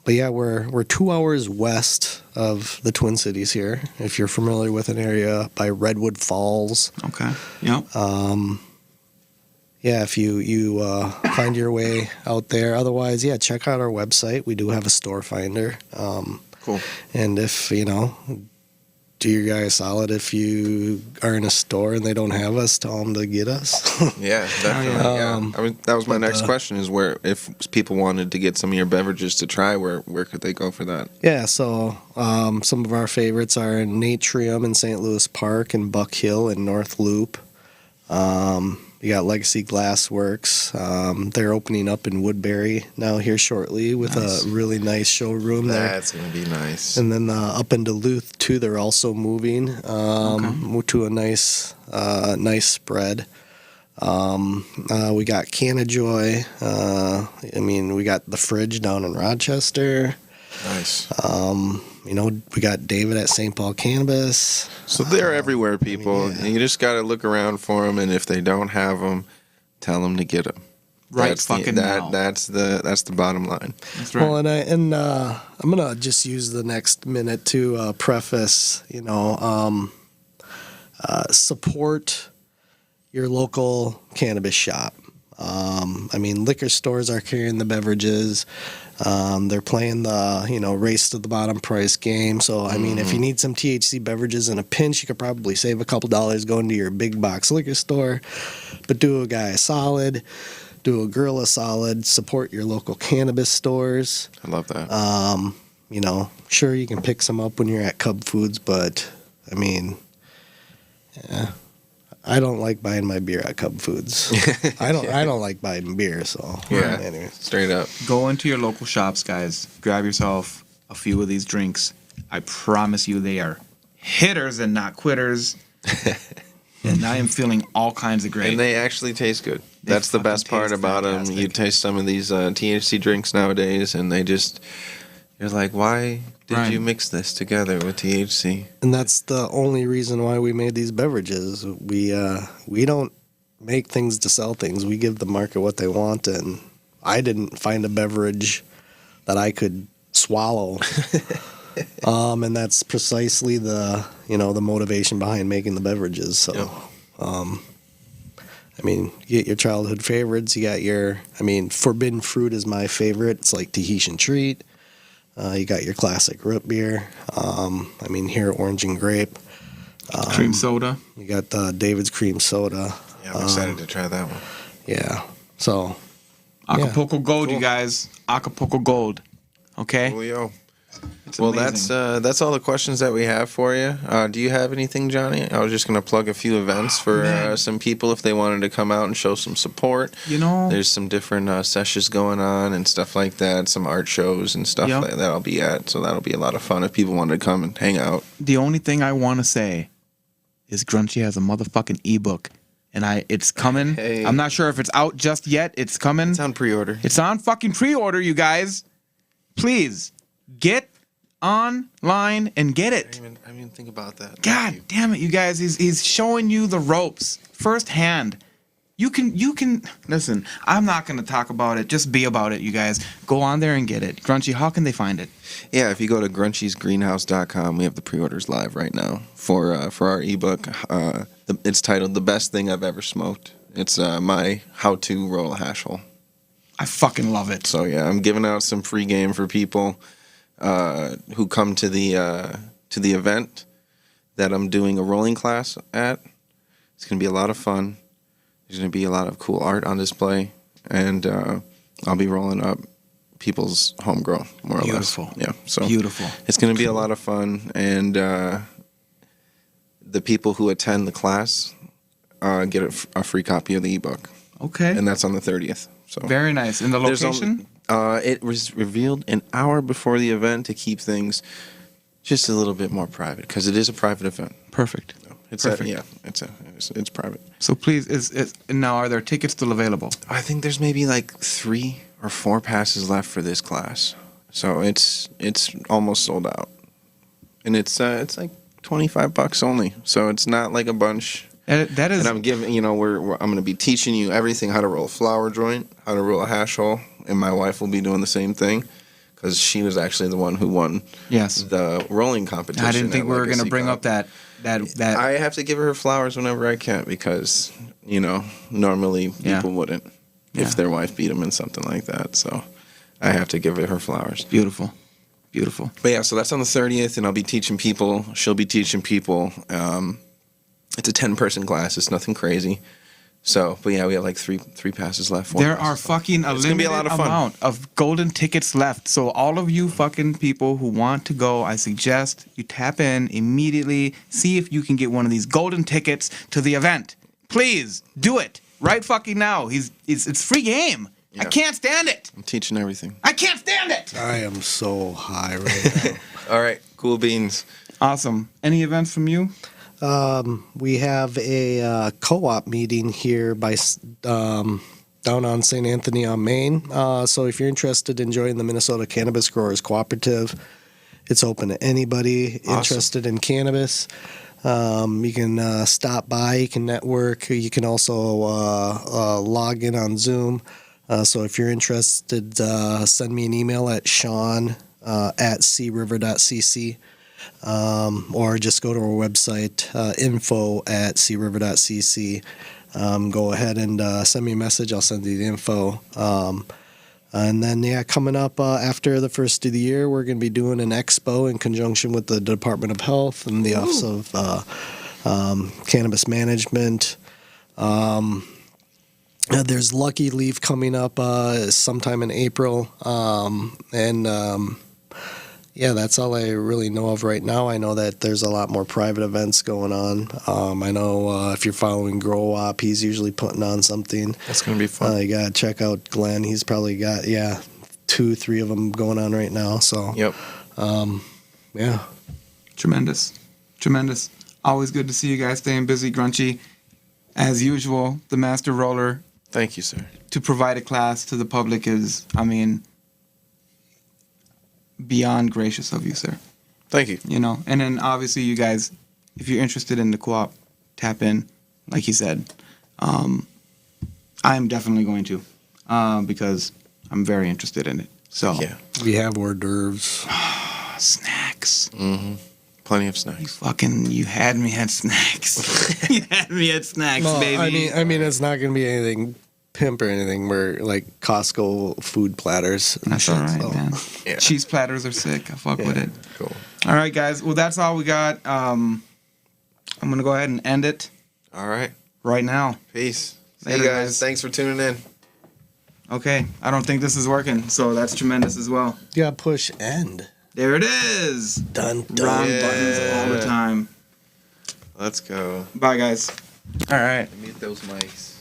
But yeah, we're 2 hours west of the Twin Cities here. If you're familiar with an area by Redwood Falls.
Okay. Yep.
Yeah, if you find your way out there. Otherwise, yeah, check out our website. We do have a store finder.
Cool.
And if, do your guys solid if you are in a store and they don't have us, tell them to get us.
Yeah, definitely. That was my next question: is where if people wanted to get some of your beverages to try, where could they go for that?
Yeah, so some of our favorites are in Natrium in St. Louis Park and Buck Hill in North Loop. You got Legacy Glassworks. They're opening up in Woodbury now here shortly with a really nice showroom there.
That's gonna be nice.
And then up in Duluth too, they're also moving to a nice spread. We got Canna Joy. We got the Fridge down in Rochester.
Nice.
We got David at St. Paul Cannabis.
So they're everywhere, people. And you just got to look around for them, and if they don't have them, tell them to get them.
Right, now.
That's the bottom line.
That's right.
Well, and I'm gonna just use the next minute to preface. Support your local cannabis shop. Liquor stores are carrying the beverages. They're playing the, race to the bottom price game. So, if you need some THC beverages in a pinch, you could probably save a couple dollars going to your big box liquor store. But do a guy a solid, do a girl a solid, support your local cannabis stores.
I love that.
Sure, you can pick some up when you're at Cub Foods, but, I don't like buying my beer at Cub Foods. I don't like buying beer, so
Yeah.
Anyway.
Straight up.
Go into your local shops, guys. Grab yourself a few of these drinks. I promise you they are hitters and not quitters. And I am feeling all kinds of great.
And they actually taste good.
They
That's the
fucking
best part
taste
about them.
fantastic.
You taste some of these THC drinks nowadays, and you're like, why did
Right.
you mix this together with THC?
And that's the only reason why we made these beverages. We don't make things to sell things. We give the market what they want, and I didn't find a beverage that I could swallow. And that's precisely the motivation behind making the beverages. So, you get your childhood favorites. You got your, Forbidden Fruit is my favorite. It's like Tahitian Treat. You got your classic root beer. Here Orange and Grape.
Cream soda.
You got David's Cream Soda.
Yeah, I'm excited to try that one.
Yeah. So
Acapulco Gold, you guys. Acapulco Gold. Okay?
Coolio.
It's
Well,
amazing.
that's all the questions that we have for you. Do you have anything, Johnny? I was just going to plug a few events for some people if they wanted to come out and show some support. There's some different sessions going on and stuff like that, some art shows and stuff like that I'll be at. So that'll be a lot of fun if people wanted to come and hang out.
The only thing I want to say is Grunchy has a motherfucking ebook. And it's coming.
Hey.
I'm not sure if it's out just yet. It's coming.
It's on pre-order.
It's on fucking pre-order, you guys. Please get online and get it.
I didn't even think about that.
God damn it, you guys. He's showing you the ropes firsthand. You can listen. I'm not gonna talk about it. Just be about it, you guys. Go on there and get it. Grunchy, how can they find it?
Yeah, if you go to grunchysgreenhouse.com, we have the pre-orders live right now for our ebook. It's titled "The Best Thing I've Ever Smoked." It's my how-to roll a hash hole.
I fucking love it.
So yeah, I'm giving out some free game for people who come to the event that I'm doing a rolling class at. It's gonna be a lot of fun. There's going to be a lot of cool art on display, and I'll be rolling up people's homegrown, more or less.
Beautiful.
Yeah, so
Beautiful.
it's going to be a lot of fun, and the people who attend the class get a free copy of the ebook.
Okay.
And that's on the 30th. So
very nice. And the location?
It was revealed an hour before the event to keep things just a little bit more private, because it is a private event.
Perfect.
It's
Perfect.
It's private.
So please, now are there tickets still available?
I think there's maybe like 3 or 4 passes left for this class, so it's almost sold out, and it's like $25 only, so it's not like a bunch.
That is.
And I'm giving, I'm going to be teaching you everything: how to roll a flower joint, how to roll a hash hole, and my wife will be doing the same thing, because she was actually the one who won the rolling competition.
I didn't think we were going to bring up that.
I have to give her flowers whenever I can, because normally people wouldn't if their wife beat them in something like that. So I have to give her flowers.
Beautiful.
But yeah, so that's on the 30th, and I'll be teaching people. She'll be teaching people. It's a 10-person class. It's nothing crazy. So, but yeah, we have like three passes left.
There are fucking a limited amount of golden tickets left. So all of you fucking people who want to go, I suggest you tap in immediately. See if you can get one of these golden tickets to the event. Please do it right fucking now. It's free game. Yeah. I can't stand it.
I'm teaching everything.
I can't stand it.
I am so high right now.
All right, cool beans.
Awesome. Any events from you?
We have a co-op meeting here by down on St. Anthony on Main. So if you're interested in joining the Minnesota Cannabis Growers Cooperative, it's open to anybody interested in cannabis. You can stop by, you can network, you can also log in on Zoom. So if you're interested, send me an email at Shawn at criver.cc. Or just go to our website, info@criver.cc. Go ahead and send me a message. I'll send you the info. And then, coming up after the first of the year, we're going to be doing an expo in conjunction with the Department of Health and the Office of Cannabis Management. There's Lucky Leaf coming up sometime in April. Yeah, that's all I really know of right now. I know that there's a lot more private events going on. I know if you're following Grow Up, he's usually putting on something.
That's going to be fun.
You got to check out Glenn. He's probably got, 2-3 of them going on right now. So,
yep.
Yeah.
Tremendous. Always good to see you guys staying busy, Grunchy. As usual, the master roller.
Thank you, sir.
To provide a class to the public is, beyond gracious of you, sir.
Thank you.
And then obviously you guys, if you're interested in the co-op, tap in, like he said. I'm definitely going to, because I'm very interested in it. So
yeah,
we have hors d'oeuvres,
snacks.
Mm-hmm. Plenty of snacks.
You had me at snacks. You had me at snacks, baby.
I mean, it's not going to be anything pimp or anything. We're like Costco food platters.
That's all right, man.
Yeah.
Cheese platters are sick. I fuck with it.
Cool.
All right, guys. Well, that's all we got. I'm gonna go ahead and end it.
All right.
Right now.
Peace.
Later,
See you guys. Thanks for tuning in.
Okay. I don't think this is working, so that's tremendous as well.
You gotta push end.
There it is.
Done.
Wrong buttons all the time.
Let's go.
Bye, guys. All right.
Mute those mics.